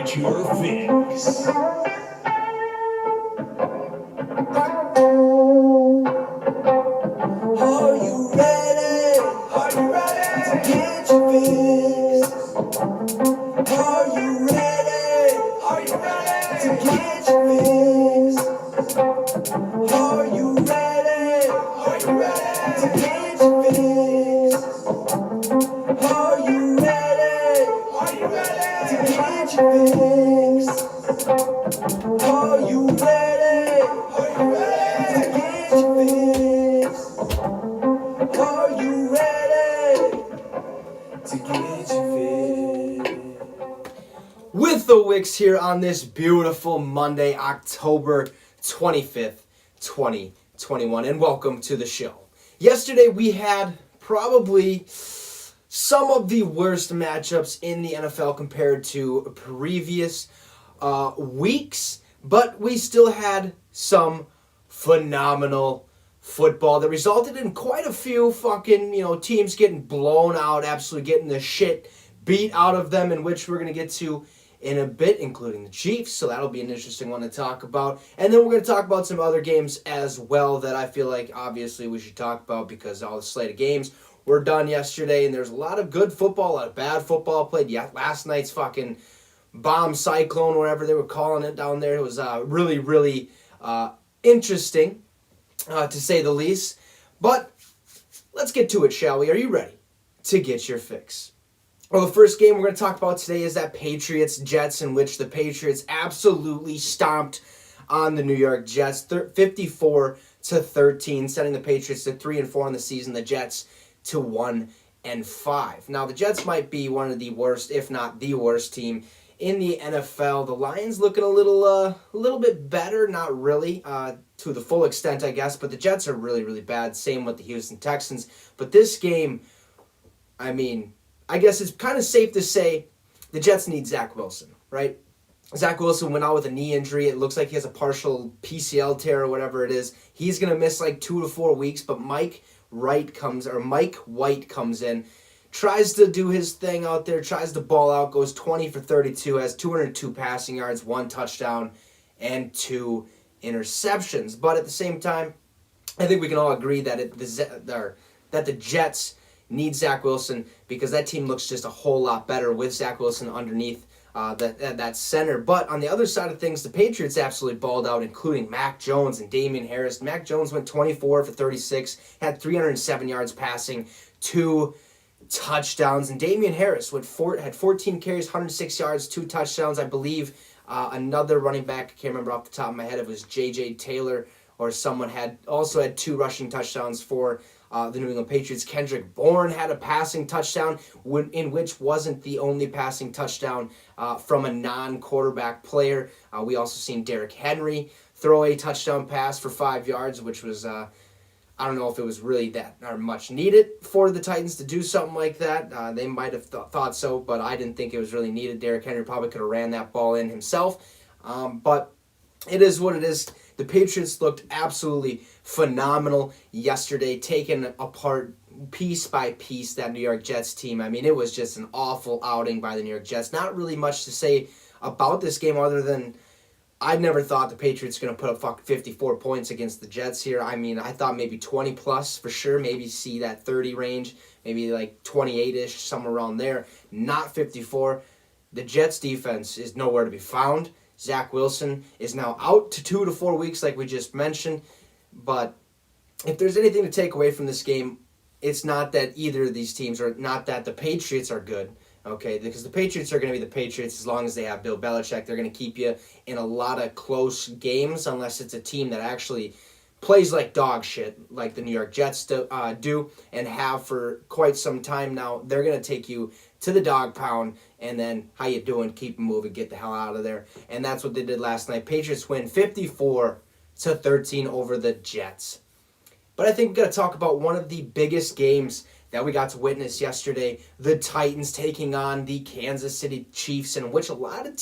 get your fix. Are you ready? Are you ready to get your fix? Are you ready? Are you ready to get your fix? Are you ready? Are you ready to get your fix? Are you ready? Are you ready to get your fix? Are you ready? Are you ready to get your fix? Are you ready to get your fix? With the Wicks here on this beautiful Monday, October 25th, 2021, and welcome to the show. Yesterday we had probably some of the worst matchups in the NFL compared to previous weeks, but we still had some phenomenal football that resulted in quite a few teams getting blown out, absolutely getting the shit beat out of them, in which we're going to get to in a bit, including the Chiefs, so that'll be an interesting one to talk about. And then we're going to talk about some other games as well that I feel like obviously we should talk about because all the slate of games were done yesterday, and there's a lot of good football, a lot of bad football played. Yeah, last night's fucking bomb cyclone, whatever they were calling it down there, it was really, really interesting, to say the least. But let's get to it, shall we? Are you ready to get your fix? Well, the first game we're going to talk about today is that Patriots Jets, in which the Patriots absolutely stomped on the New York Jets, 54-13, sending the Patriots to 3-4 in the season. The Jets to 1-5. Now, the Jets might be one of the worst, if not the worst team in the NFL. The Lions looking a little bit better, not really to the full extent, I guess, but the Jets are really, really bad. Same with the Houston Texans. But this game, I mean, I guess it's kind of safe to say the Jets need Zach Wilson, right? Zach Wilson went out with a knee injury. It looks like he has a partial PCL tear or whatever it is. He's going to miss like 2 to 4 weeks, but Mike White comes in, tries to do his thing out there, tries to ball out, goes 20 for 32, has 202 passing yards, 1 touchdown, and 2 interceptions. But at the same time, I think we can all agree that the Jets need Zach Wilson because that team looks just a whole lot better with Zach Wilson underneath that center. But on the other side of things, the Patriots absolutely balled out, including Mac Jones and Damian Harris. Mac Jones went 24 for 36, had 307 yards passing, 2 touchdowns, and Damian Harris had 14 carries, 106 yards, 2 touchdowns. I believe another running back, I can't remember off the top of my head, it was J.J. Taylor or someone had 2 rushing touchdowns for the New England Patriots. Kendrick Bourne had a passing touchdown, in which wasn't the only passing touchdown from a non-quarterback player. We also seen Derrick Henry throw a touchdown pass for 5 yards, which was, I don't know if it was really that or much needed for the Titans to do something like that. They might have thought so, but I didn't think it was really needed. Derrick Henry probably could have ran that ball in himself, but it is what it is. The Patriots looked absolutely phenomenal yesterday, taking apart piece by piece that New York Jets team. I mean, it was just an awful outing by the New York Jets. Not really much to say about this game other than I never thought the Patriots were going to put up 54 points against the Jets here. I mean, I thought maybe 20 plus for sure, maybe see that 30 range, maybe like 28-ish, somewhere around there. Not 54. The Jets defense is nowhere to be found. Zach Wilson is now out to 2 to 4 weeks, like we just mentioned. But if there's anything to take away from this game, it's not that either of these teams are, not that the Patriots are good, okay? Because the Patriots are going to be the Patriots as long as they have Bill Belichick. They're going to keep you in a lot of close games unless it's a team that actually plays like dog shit, like the New York Jets do and have for quite some time now. They're going to take you to the dog pound, and then how you doing? Keep moving, get the hell out of there. And that's what they did last night. Patriots win 54-13 over the Jets. But I think we've got to talk about one of the biggest games that we got to witness yesterday, the Titans taking on the Kansas City Chiefs, in which a lot of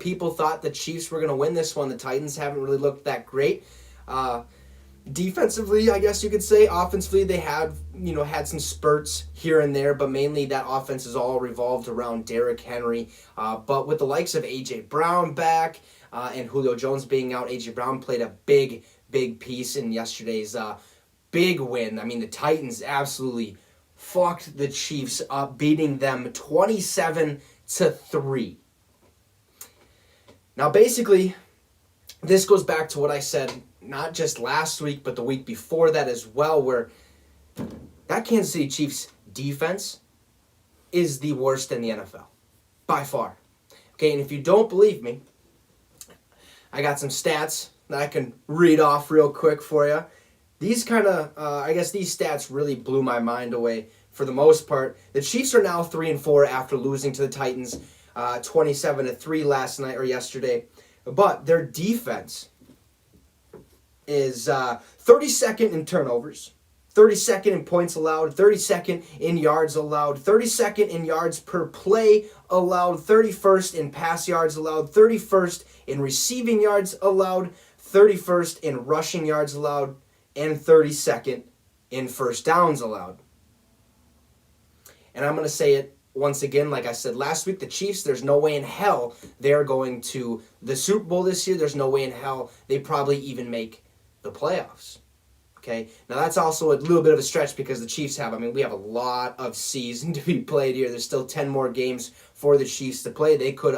people thought the Chiefs were going to win this one. The Titans haven't really looked that great. Defensively, I guess you could say. Offensively, they had some spurts here and there, but mainly that offense is all revolved around Derrick Henry. But with the likes of A.J. Brown back and Julio Jones being out, A.J. Brown played a big piece in yesterday's big win. I mean, the Titans absolutely fucked the Chiefs up, beating them 27-3. Now, basically, this goes back to what I said not just last week, but the week before that as well, where that Kansas City Chiefs defense is the worst in the NFL, by far. Okay, and if you don't believe me, I got some stats that I can read off real quick for you. These these stats really blew my mind away for the most part. The Chiefs are now 3-4 after losing to the Titans 27-3 last night or yesterday. But their defense is 32nd in turnovers, 32nd in points allowed, 32nd in yards allowed, 32nd in yards per play allowed, 31st in pass yards allowed, 31st in receiving yards allowed, 31st in rushing yards allowed, and 32nd in first downs allowed. And I'm going to say it once again, like I said last week, the Chiefs, there's no way in hell they're going to the Super Bowl this year. There's no way in hell they probably even make the playoffs. Okay? Now, that's also a little bit of a stretch because the Chiefs we have a lot of season to be played here. There's still 10 more games for the Chiefs to play. They could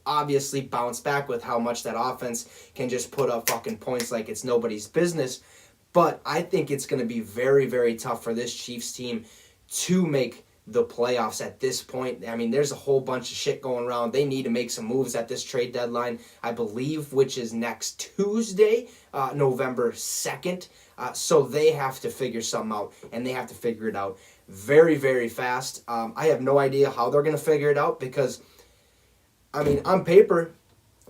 obviously bounce back with how much that offense can just put up fucking points like it's nobody's business. But I think it's going to be very, very tough for this Chiefs team to make the playoffs at this point. I mean, there's a whole bunch of shit going around. They need to make some moves at this trade deadline, I believe, which is next Tuesday, November 2nd. So they have to figure something out, and they have to figure it out very, very fast. I have no idea how they're going to figure it out because, I mean, on paper,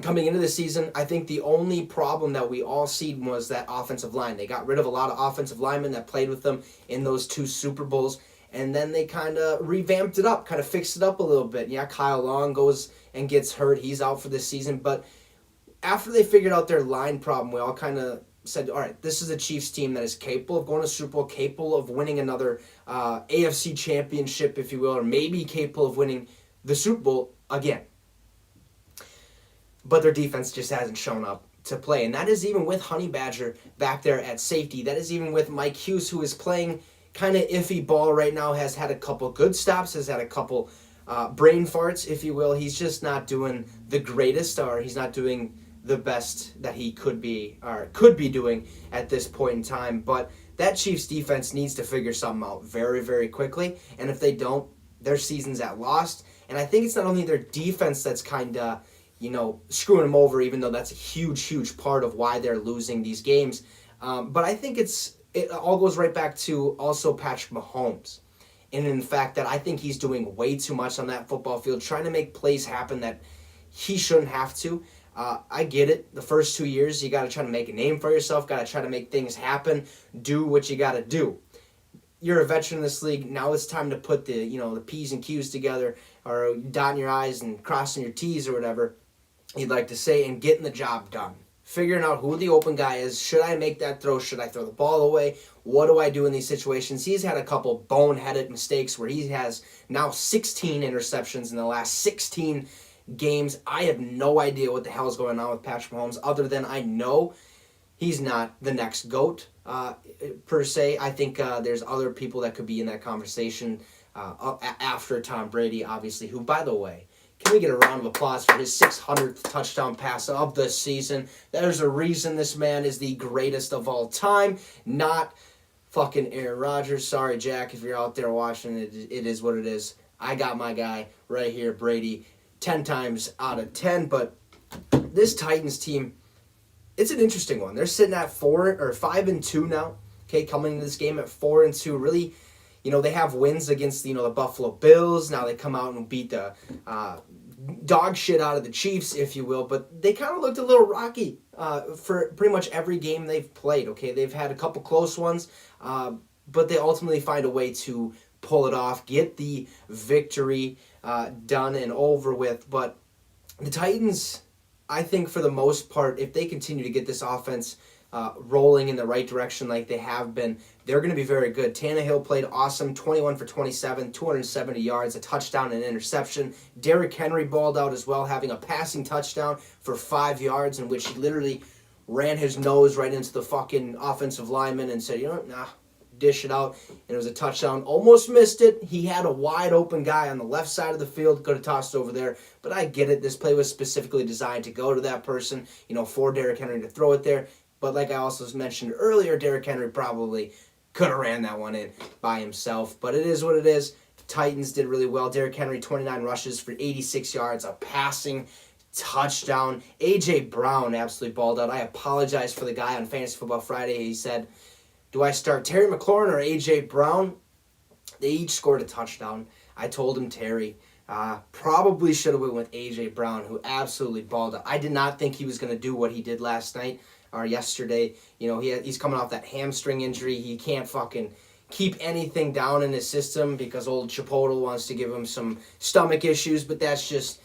coming into the season, I think the only problem that we all seen was that offensive line. They got rid of a lot of offensive linemen that played with them in those 2 Super Bowls. And then they kind of revamped it up, kind of fixed it up a little bit. Yeah, Kyle Long goes and gets hurt. He's out for this season. But after they figured out their line problem, we all kind of said, all right, this is a Chiefs team that is capable of going to Super Bowl, capable of winning another AFC championship, if you will, or maybe capable of winning the Super Bowl again. But their defense just hasn't shown up to play. And that is even with Honey Badger back there at safety. That is even with Mike Hughes, who is playing kind of iffy ball right now, has had a couple good stops, has had a couple brain farts, if you will. He's just not doing the greatest, or he's not doing the best that he could be doing at this point in time. But that Chiefs defense needs to figure something out very, very quickly. And if they don't, their season's at lost. And I think it's not only their defense that's kind of, screwing them over, even though that's a huge, huge part of why they're losing these games. But I think it all goes right back to also Patrick Mahomes. And in the fact that I think he's doing way too much on that football field, trying to make plays happen that he shouldn't have to. I get it. The first 2 years, you got to try to make a name for yourself, got to try to make things happen, do what you got to do. You're a veteran in this league. Now it's time to put the P's and Q's together, or dotting your I's and crossing your T's or whatever you'd like to say, and getting the job done. Figuring out who the open guy is. Should I make that throw? Should I throw the ball away? What do I do in these situations? He's had a couple boneheaded mistakes where he has now 16 interceptions in the last 16 games. I have no idea what the hell is going on with Patrick Mahomes, other than I know he's not the next GOAT, per se. I think there's other people that could be in that conversation after Tom Brady, obviously, who, by the way, can we get a round of applause for his 600th touchdown pass of the season? There's a reason this man is the greatest of all time, not fucking Aaron Rodgers. Sorry, Jack, if you're out there watching, it is what it is. I got my guy right here, Brady, 10 times out of 10. But this Titans team, it's an interesting one. They're sitting at 5-2 now. Okay, coming into this game at 4-2, really. They have wins against, the Buffalo Bills. Now they come out and beat the dog shit out of the Chiefs, if you will. But they kind of looked a little rocky for pretty much every game they've played, okay? They've had a couple close ones, but they ultimately find a way to pull it off, get the victory done and over with. But the Titans, I think for the most part, if they continue to get this offense rolling in the right direction like they have been, they're going to be very good. Tannehill played awesome, 21 for 27, 270 yards, a touchdown and interception. Derrick Henry balled out as well, having a passing touchdown for 5 yards in which he literally ran his nose right into the fucking offensive lineman and said, dish it out. And it was a touchdown. Almost missed it. He had a wide open guy on the left side of the field. Could have tossed over there. But I get it. This play was specifically designed to go to that person, for Derrick Henry to throw it there. But like I also mentioned earlier, Derrick Henry probably could have ran that one in by himself. But it is what it is. The Titans did really well. Derrick Henry, 29 rushes for 86 yards, a passing touchdown. A.J. Brown absolutely balled out. I apologize for the guy on Fantasy Football Friday. He said, do I start Terry McLaurin or A.J. Brown? They each scored a touchdown. I told him Terry. Probably should have went with A.J. Brown, who absolutely balled out. I did not think he was going to do what he did last night or yesterday. He's coming off that hamstring injury. He can't fucking keep anything down in his system because old Chipotle wants to give him some stomach issues, but that's just,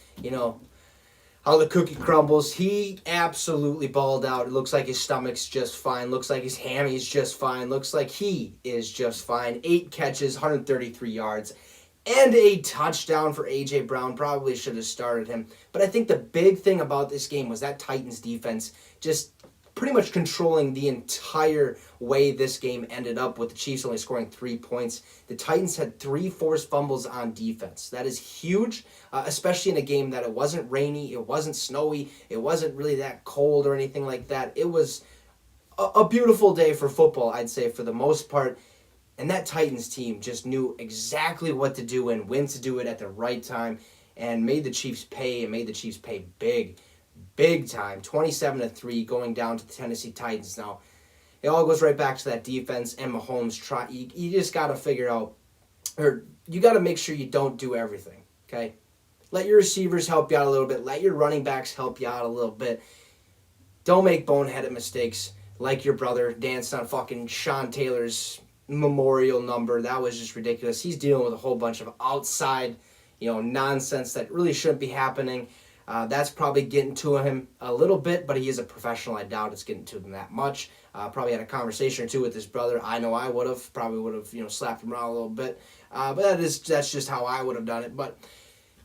how the cookie crumbles. He absolutely balled out. It looks like his stomach's just fine. Looks like his hammy's just fine. Looks like he is just fine. 8 catches, 133 yards, and a touchdown for A.J. Brown. Probably should have started him. But I think the big thing about this game was that Titans defense just pretty much controlling the entire way this game ended up, with the Chiefs only scoring 3 points. The Titans had 3 forced fumbles on defense. That is huge, especially in a game that it wasn't rainy, it wasn't snowy, it wasn't really that cold or anything like that. It was a beautiful day for football, I'd say, for the most part. And that Titans team just knew exactly what to do and when to do it at the right time, and made the Chiefs pay, and made the Chiefs pay big time. 27-3 going down to the Tennessee Titans. Now, it all goes right back to that defense and Mahomes. You just got to figure out, or you got to make sure you don't do everything, okay? Let your receivers help you out a little bit. Let your running backs help you out a little bit. Don't make boneheaded mistakes like your brother dancing on fucking Sean Taylor's memorial number. That was just ridiculous. He's dealing with a whole bunch of outside, nonsense that really shouldn't be happening. That's probably getting to him a little bit, but he is a professional. I doubt it's getting to him that much. Probably had a conversation or two with his brother. I know I would have. Probably would have, slapped him around a little bit. But that's just how I would have done it. But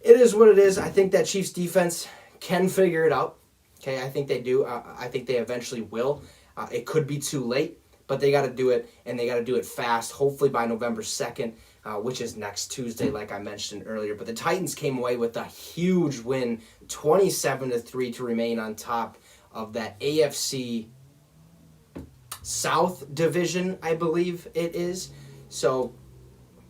it is what it is. I think that Chiefs defense can figure it out. Okay, I think they do. I think they eventually will. It could be too late, but they got to do it, and they got to do it fast, hopefully by November 2nd. Which is next Tuesday, like I mentioned earlier. But the Titans came away with a huge win, 27-3, to remain on top of that AFC South division, I believe it is. So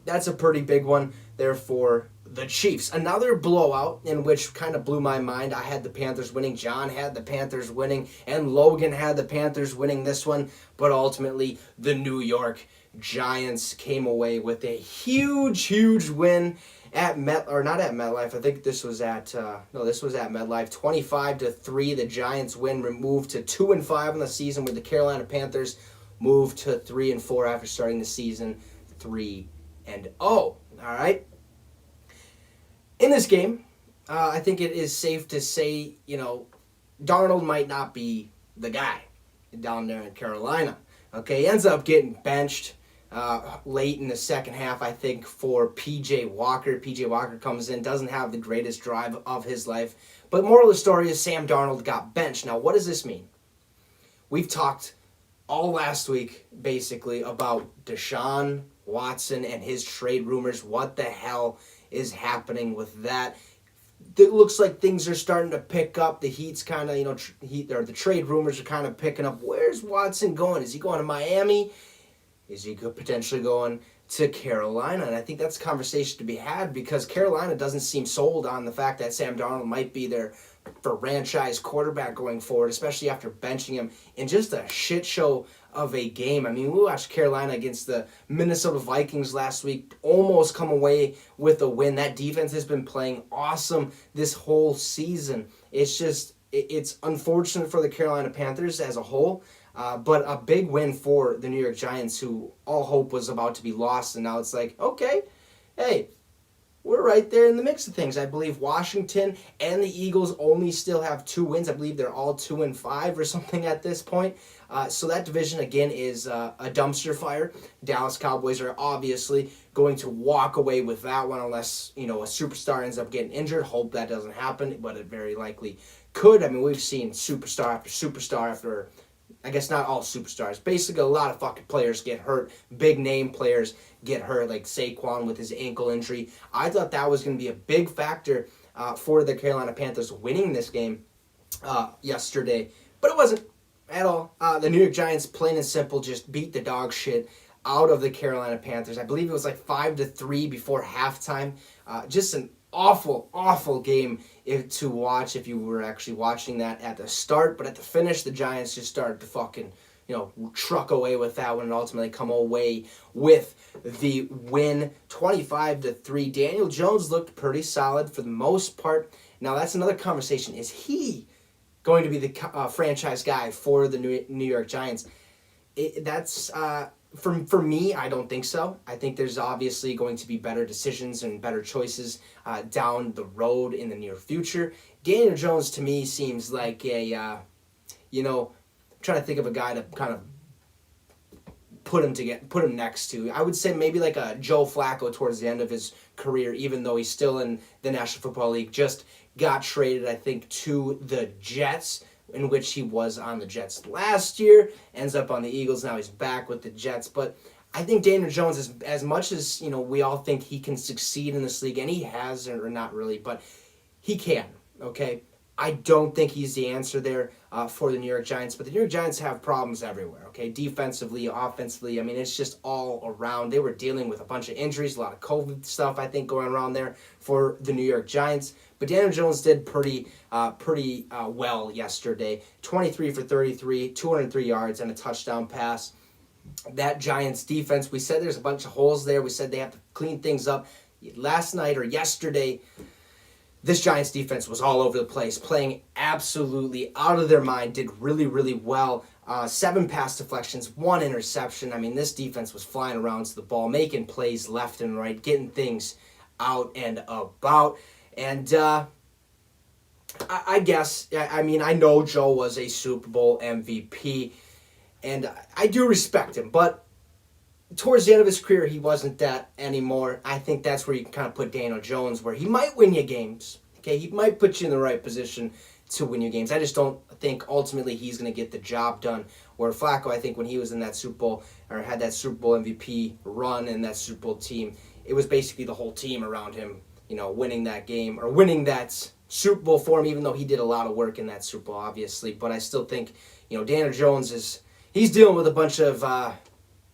that's a pretty big one there for the Chiefs. Another blowout in which kind of blew my mind. I had the Panthers winning. John had the Panthers winning. And Logan had the Panthers winning this one. But ultimately, the New York Giants came away with a huge win at not at MetLife. I think this was at MetLife. 25-3. The Giants win, moved to 2-5 in the season, where the Carolina Panthers moved to 3-4 after starting the season 3-0. All right. In this game, I think it is safe to say, Darnold might not be the guy down there in Carolina. Okay, he ends up getting benched late in the second half, I think, for P.J. Walker. P.J. Walker comes in, doesn't have the greatest drive of his life. But moral of the story is Sam Darnold got benched. Now, what does this mean? We've talked all last week, basically, about Deshaun Watson and his trade rumors. What the hell is happening with that? It looks like things are starting to pick up. The Heat's kind of, the trade rumors are kind of picking up. Where's Watson going? Is he going to Miami? Is he potentially going to Carolina? And I think that's a conversation to be had, because Carolina doesn't seem sold on the fact that Sam Darnold might be their franchise quarterback going forward, especially after benching him in just a shit show of a game. I mean, we watched Carolina against the Minnesota Vikings last week almost come away with a win. That defense has been playing awesome this whole season. It's unfortunate for the Carolina Panthers as a whole, but a big win for the New York Giants, who all hope was about to be lost. And now it's like, okay, hey, we're right there in the mix of things. I believe Washington and the Eagles only still have 2 wins. I believe they're all 2-5 or something at this point. So that division, again, is a dumpster fire. Dallas Cowboys are obviously going to walk away with that one unless, a superstar ends up getting injured. Hope that doesn't happen, but it very likely could. I mean, we've seen superstar after, I guess not all superstars. Basically, a lot of fucking players get hurt. Big name players get hurt, like Saquon with his ankle injury. I thought that was going to be a big factor for the Carolina Panthers winning this game yesterday, but it wasn't at all. The New York Giants, plain and simple, just beat the dog shit out of the Carolina Panthers. I believe it was like 5-3 before halftime. Just an awful game to watch if you were actually watching that at the start. But at the finish, the Giants just started to fucking, truck away with that one and ultimately come away with the win, 25-3. Daniel Jones looked pretty solid for the most part. Now that's another conversation. Is he going to be the franchise guy for the New York Giants? For me, I don't think so. I think there's obviously going to be better decisions and better choices down the road in the near future. Daniel Jones, to me, seems like I'm trying to think of a guy to kind of put him next to. I would say maybe like a Joe Flacco towards the end of his career, even though he's still in the National Football League. Just got traded, I think, to the Jets, in which he was on the Jets last year, ends up on the Eagles, now he's back with the Jets. But I think Daniel Jones, is as much as we all think he can succeed in this league, and he has, or not really, but he can, okay? I don't think he's the answer there for the New York Giants, but the New York Giants have problems everywhere, okay? Defensively, offensively, I mean, it's just all around. They were dealing with a bunch of injuries, a lot of COVID stuff, I think, going around there for the New York Giants. But Daniel Jones did pretty well yesterday. 23 for 33, 203 yards, and a touchdown pass. That Giants defense, we said there's a bunch of holes there. We said they have to clean things up. Last night or yesterday, this Giants defense was all over the place, playing absolutely out of their mind, did really, really well. 7 pass deflections, 1 interception. I mean, this defense was flying around to the ball, making plays left and right, getting things out and about. And I guess, I mean, I know Joe was a Super Bowl MVP, and I do respect him, but towards the end of his career, he wasn't that anymore. I think that's where you can kind of put Daniel Jones, where he might win you games. Okay, he might put you in the right position to win you games. I just don't think ultimately he's going to get the job done. Where Flacco, I think when he was in that Super Bowl, or had that Super Bowl MVP run in that Super Bowl team, it was basically the whole team around him, winning that game, or winning that Super Bowl for him, even though he did a lot of work in that Super Bowl, obviously. But I still think, Daniel Jones he's dealing with a bunch of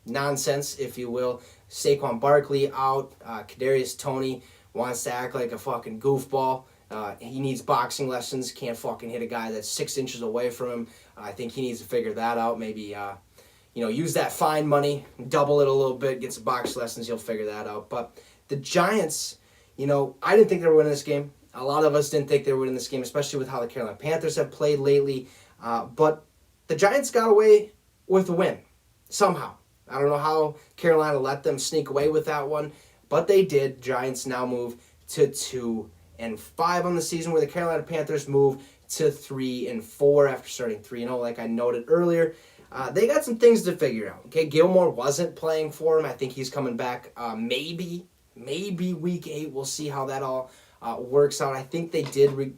nonsense, if you will. Saquon Barkley out. Kadarius Toney wants to act like a fucking goofball. He needs boxing lessons. Can't fucking hit a guy that's 6 inches away from him. I think he needs to figure that out. Maybe, use that fine money, double it a little bit, get some box lessons. He'll figure that out. But the Giants, I didn't think they were winning this game. A lot of us didn't think they were winning this game, especially with how the Carolina Panthers have played lately. But the Giants got away with a win somehow. I don't know how Carolina let them sneak away with that one, but they did. Giants now move to 2-5 on the season, where the Carolina Panthers move to 3-4 after starting 3-0, like I noted earlier. They got some things to figure out. Okay, Gilmore wasn't playing for him. I think he's coming back maybe week 8. We'll see how that all works out. I think they did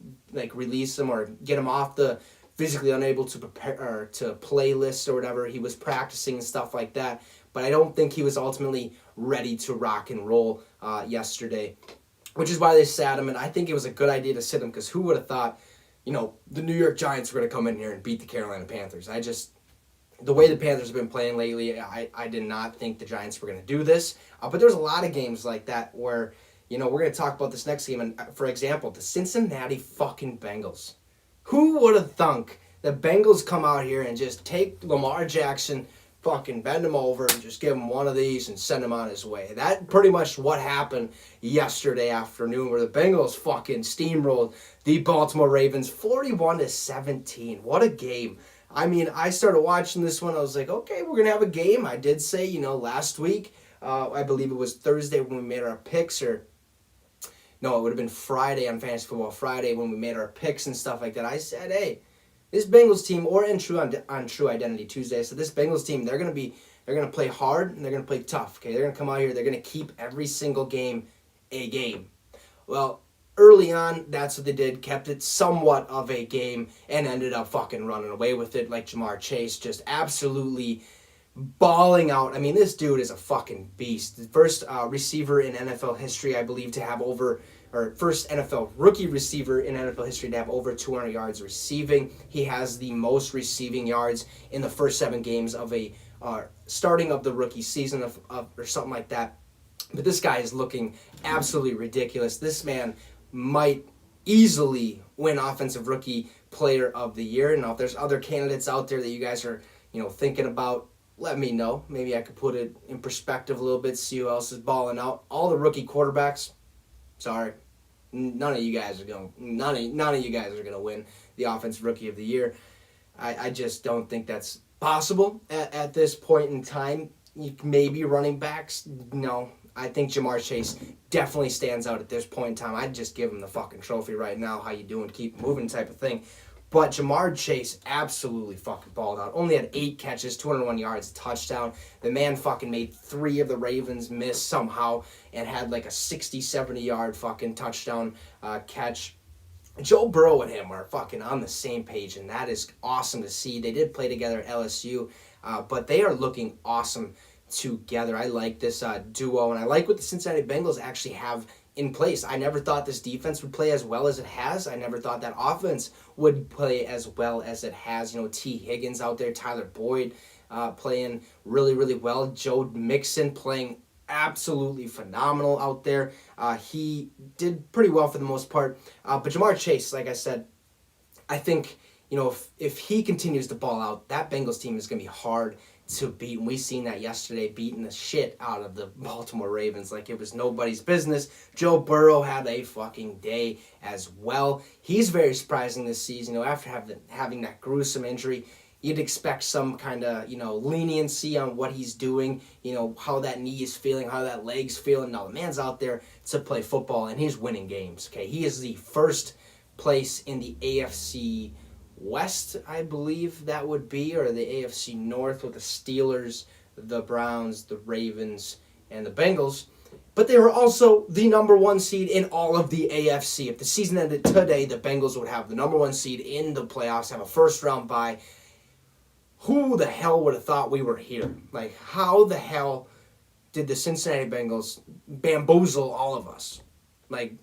release him or get him off the physically unable to prepare or to play list or whatever. He was practicing and stuff like that, but I don't think he was ultimately ready to rock and roll yesterday, which is why they sat him. And I think it was a good idea to sit him, because who would have thought, the New York Giants were going to come in here and beat the Carolina Panthers. The way the Panthers have been playing lately, I did not think the Giants were going to do this. But there's a lot of games like that where, we're going to talk about this next game. And for example, the Cincinnati fucking Bengals. Who would have thunk the Bengals come out here and just take Lamar Jackson, fucking bend him over, and just give him one of these and send him on his way? That pretty much what happened yesterday afternoon, where the Bengals fucking steamrolled the Baltimore Ravens 41-17. What a game. I mean, I started watching this one. I was like, okay, we're going to have a game. I did say, last week, I believe it was Thursday when we made our picks, or No, it would have been Friday on Fantasy Football Friday when we made our picks and stuff like that. I said, hey, this Bengals team, or on True Identity Tuesday, I said this Bengals team, they're gonna play hard and they're gonna play tough. Okay, they're gonna come out here, they're gonna keep every single game a game. Well, early on, that's what they did, kept it somewhat of a game, and ended up fucking running away with it, like Jamar Chase, just absolutely balling out. I mean, this dude is a fucking beast. The first receiver in NFL history, I believe, to have first NFL rookie receiver in NFL history to have over 200 yards receiving. He has the most receiving yards in the first 7 games of a starting of the rookie season or something like that. But this guy is looking absolutely ridiculous. This man might easily win Offensive Rookie Player of the Year. Now, if there's other candidates out there that you guys are, thinking about, let me know. Maybe I could put it in perspective a little bit, see who else is balling out. All the rookie quarterbacks, sorry, none of you guys are gonna win the Offensive Rookie of the Year. I just don't think that's possible at this point in time. Maybe running backs, no. I think Jamar Chase definitely stands out at this point in time. I'd just give him the fucking trophy right now. How you doing? Keep moving type of thing. But Jamar Chase absolutely fucking balled out. Only had 8 catches, 201 yards, touchdown. The man fucking made 3 of the Ravens miss somehow and had like a 60, 70-yard fucking touchdown catch. Joe Burrow and him are fucking on the same page, and that is awesome to see. They did play together at LSU, but they are looking awesome together. I like this duo, and I like what the Cincinnati Bengals actually have in place. I never thought this defense would play as well as it has. I never thought that offense would play as well as it has. T. Higgins out there, Tyler Boyd playing really, really well. Joe Mixon playing absolutely phenomenal out there. He did pretty well for the most part. But Jamar Chase, like I said, I think, if he continues to ball out, that Bengals team is going to be hard to beat. And we seen that yesterday, beating the shit out of the Baltimore Ravens like it was nobody's business. Joe Burrow had a fucking day as well. He's very surprising this season. After having that gruesome injury, you'd expect some kind of, leniency on what he's doing, how that knee is feeling, how that leg's feeling. Now, the man's out there to play football, and he's winning games, okay? He is the first place in the AFC West, I believe that would be, or the AFC North with the Steelers, the Browns, the Ravens, and the Bengals. But they were also the number 1 seed in all of the AFC. If the season ended today, the Bengals would have the number 1 seed in the playoffs, have a first-round bye. Who the hell would have thought we were here? Like, how the hell did the Cincinnati Bengals bamboozle all of us? Like,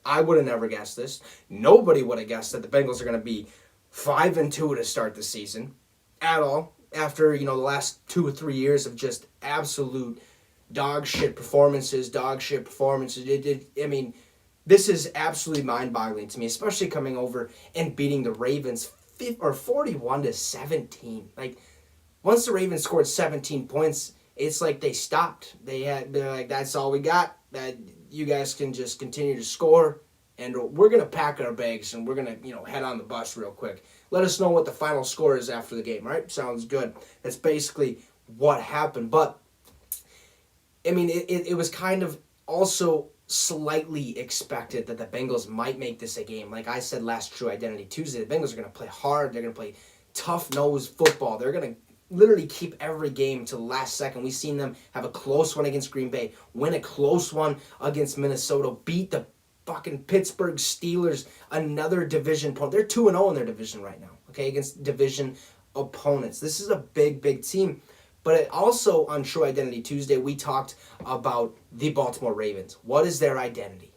I would have never guessed this. Nobody would have guessed that the Bengals are going to be 5-2 to start the season at all. After, the last 2 or 3 years of just absolute dog shit performances. This is absolutely mind-boggling to me, especially coming over and beating the Ravens 41-17. Like, once the Ravens scored 17 points, it's like they stopped. They're like, that's all we got. That you guys can just continue to score, and we're gonna pack our bags and we're gonna head on the bus real quick. Let us know what the final score is after the game. Right? Sounds good. That's basically what happened. But it was kind of also slightly expected that the Bengals might make this a game. Like I said last True Identity Tuesday, the Bengals are going to play hard. They're going to play tough-nosed football. They're going to literally keep every game to the last second. We've seen them have a close one against Green Bay, win a close one against Minnesota, beat the fucking Pittsburgh Steelers, another division opponent. They're 2-0 in their division right now, okay, against division opponents. This is a big, big team. But also on True Identity Tuesday, we talked about the Baltimore Ravens. What is their identity?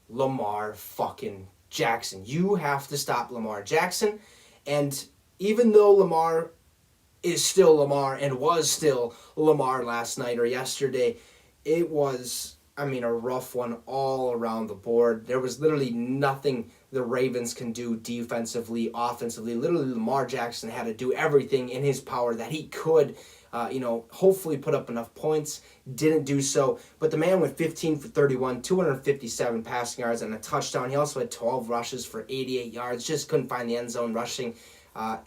Lamar fucking Jackson. You have to stop Lamar Jackson. And even though Lamar is still Lamar and was still Lamar last night or yesterday, it was, a rough one all around the board. There was literally nothing the Ravens can do defensively, offensively. Literally, Lamar Jackson had to do everything in his power that he could, hopefully put up enough points. Didn't do so. But the man went 15 for 31, 257 passing yards and a touchdown. He also had 12 rushes for 88 yards. Just couldn't find the end zone rushing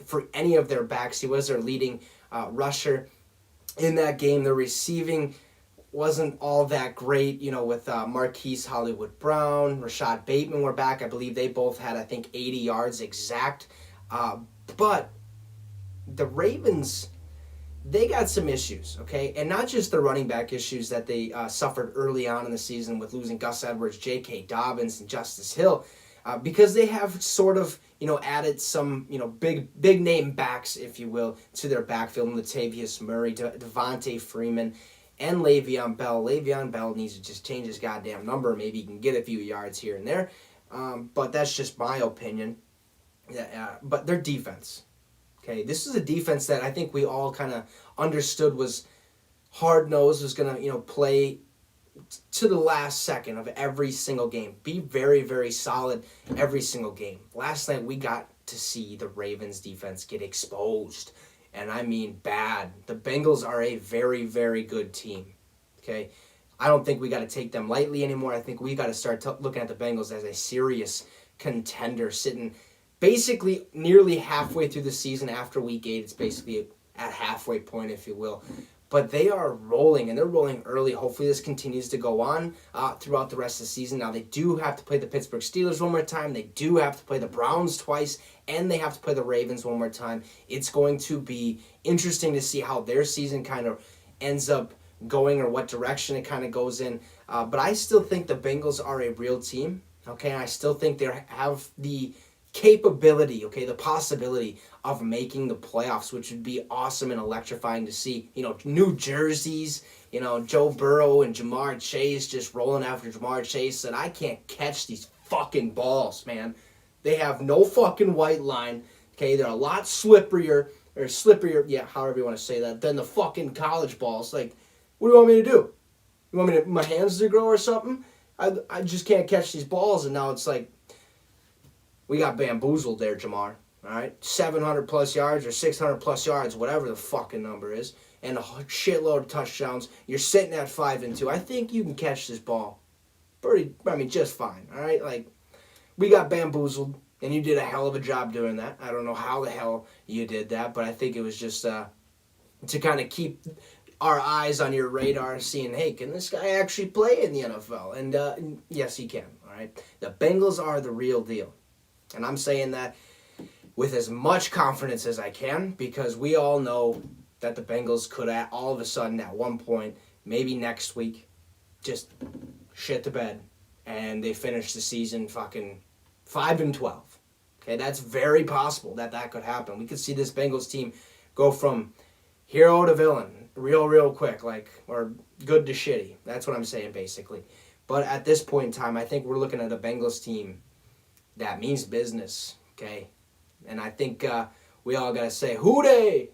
for any of their backs. He was their leading rusher in that game. The receiving wasn't all that great, with Marquise Hollywood Brown, Rashad Bateman were back. I believe they both had, 80 yards exact. But the Ravens, they got some issues, okay? And not just the running back issues that they suffered early on in the season with losing Gus Edwards, J.K. Dobbins, and Justice Hill, because they have sort of, added some, big name backs, if you will, to their backfield. Latavius Murray, Devontae Freeman, and Le'Veon Bell. Le'Veon Bell needs to just change his goddamn number. Maybe he can get a few yards here and there. But that's just my opinion. But their defense. Okay, this is a defense that I think we all kind of understood was hard-nosed, was going to, play to the last second of every single game. Be very, very solid every single game. Last night we got to see the Ravens defense get exposed. And I mean bad. The Bengals are a very, very good team. Okay? I don't think we got to take them lightly anymore. I think we got to start looking at the Bengals as a serious contender, sitting basically nearly halfway through the season after week 8. It's basically at halfway point, if you will. But they are rolling, and they're rolling early. Hopefully this continues to go on throughout the rest of the season. Now, they do have to play the Pittsburgh Steelers one more time. They do have to play the Browns twice, and they have to play the Ravens one more time. It's going to be interesting to see how their season kind of ends up going or what direction it kind of goes in. But I still think the Bengals are a real team, okay? And I still think they have the capability, okay, the possibility of making the playoffs, which would be awesome and electrifying to see. New jerseys, Joe Burrow and Jamar Chase just rolling after Jamar Chase, and I can't catch these fucking balls, man. They have no fucking white line, okay? They're a lot slipperier, yeah, however you want to say that, than the fucking college balls. Like, what do you want me to do? You want me to, my hands to grow or something? I just can't catch these balls, and now it's like, we got bamboozled there, Jamar. All right, 700 plus yards or 600 plus yards, whatever the fucking number is, and a shitload of touchdowns. You're sitting at 5-2. I think you can catch this ball, just fine. All right, like we got bamboozled, and you did a hell of a job doing that. I don't know how the hell you did that, but I think it was just to kind of keep our eyes on your radar, seeing, hey, can this guy actually play in the NFL? And yes, he can. All right, the Bengals are the real deal. And I'm saying that with as much confidence as I can, because we all know that the Bengals could all of a sudden at one point, maybe next week, just shit the bed. And they finish the season fucking 5-12. Okay, that's very possible that could happen. We could see this Bengals team go from hero to villain real quick, or good to shitty. That's what I'm saying, basically. But at this point in time, I think we're looking at a Bengals team that means business, okay? And I think we all got to say, who they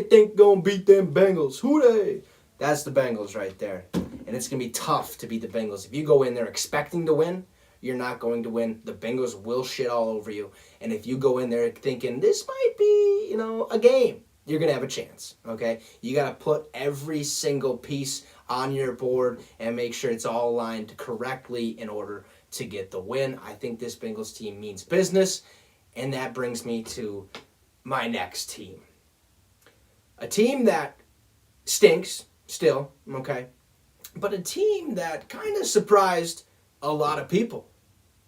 think gonna beat them Bengals? Who they? That's the Bengals right there. And it's going to be tough to beat the Bengals. If you go in there expecting to win, you're not going to win. The Bengals will shit all over you. And if you go in there thinking, this might be, a game, you're going to have a chance, okay? You got to put every single piece on your board and make sure it's all aligned correctly in order to get the win. I think this Bengals team means business, and that brings me to my next team. A team that stinks still, okay, but a team that kind of surprised a lot of people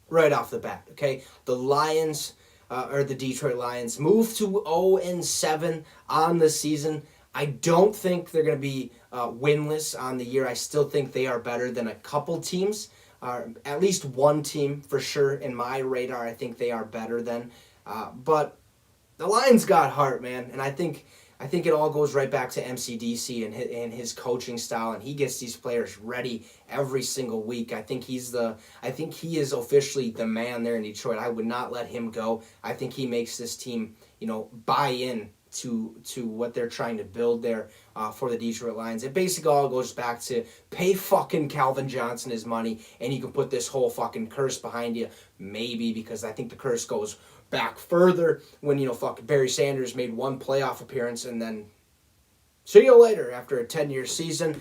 right off the bat, okay? The Lions, or the Detroit Lions, moved to 0-7 on the season. I don't think they're going to be winless on the year. I still think they are better than a couple teams. At least one team for sure in my radar. I think they are better than. But the Lions got heart, man, and I think it all goes right back to MCDC and his coaching style, and he gets these players ready every single week. I think he is officially the man there in Detroit. I would not let him go. I think he makes this team, buy in to what they're trying to build there for the Detroit Lions. It basically all goes back to pay fucking Calvin Johnson his money, and you can put this whole fucking curse behind you. Maybe, because I think the curse goes back further when, fucking Barry Sanders made one playoff appearance and then see you later after a 10-year season.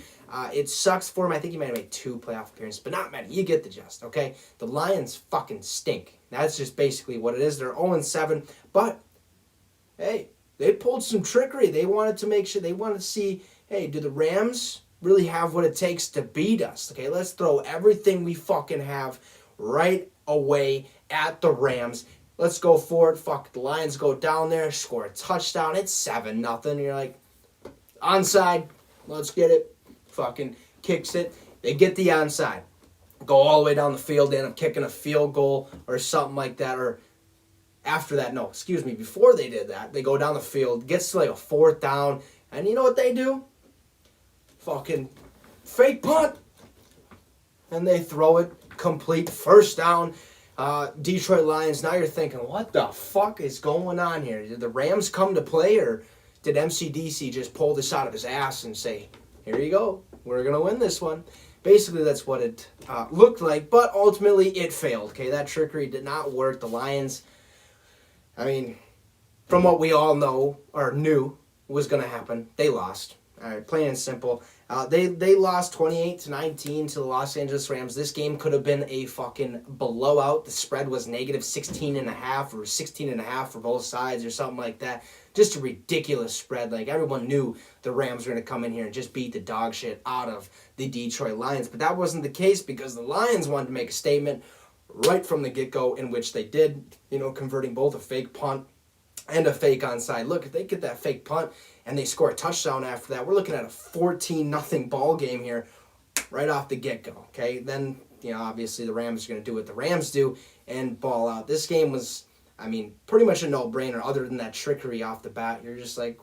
It sucks for him. I think he might have made 2 playoff appearances, but not many. You get the gist, okay? The Lions fucking stink. That's just basically what it is. They're 0-7, but hey, they pulled some trickery. They wanted to make sure, they wanted to see, hey, do the Rams really have what it takes to beat us. Okay, let's throw everything we fucking have right away at the Rams. Let's go for it. Fuck, the Lions go down there, score a touchdown. It's 7-0. You're like, onside. Let's get it. Fucking kicks it. They get the onside. Go all the way down the field. They end up kicking a field goal or something like that. Or after that, no, excuse me. Before they did that, they go down the field. Gets to like a 4th down. And you know what they do? Fucking fake punt. And they throw it. Complete 1st down. Detroit Lions, now you're thinking, what the fuck is going on here? Did the Rams come to play, or did MCDC just pull this out of his ass and say, here you go, we're going to win this one? Basically, that's what it looked like, but ultimately it failed. Okay, that trickery did not work. The Lions, I mean, from what we all know or knew was going to happen, they lost. All right, plain and simple. They lost 28-19 to the Los Angeles Rams. This game could have been a fucking blowout. The spread was negative 16.5 or 16.5 for both sides or something like that. Just a ridiculous spread. Like, everyone knew the Rams were going to come in here and just beat the dog shit out of the Detroit Lions. But that wasn't the case because the Lions wanted to make a statement right from the get-go, in which they did, converting both a fake punt and a fake onside. Look, if they get that fake punt and they score a touchdown after that, we're looking at a 14-0 ball game here right off the get-go, okay? Then, obviously the Rams are going to do what the Rams do and ball out. This game was, pretty much a no-brainer other than that trickery off the bat. You're just like,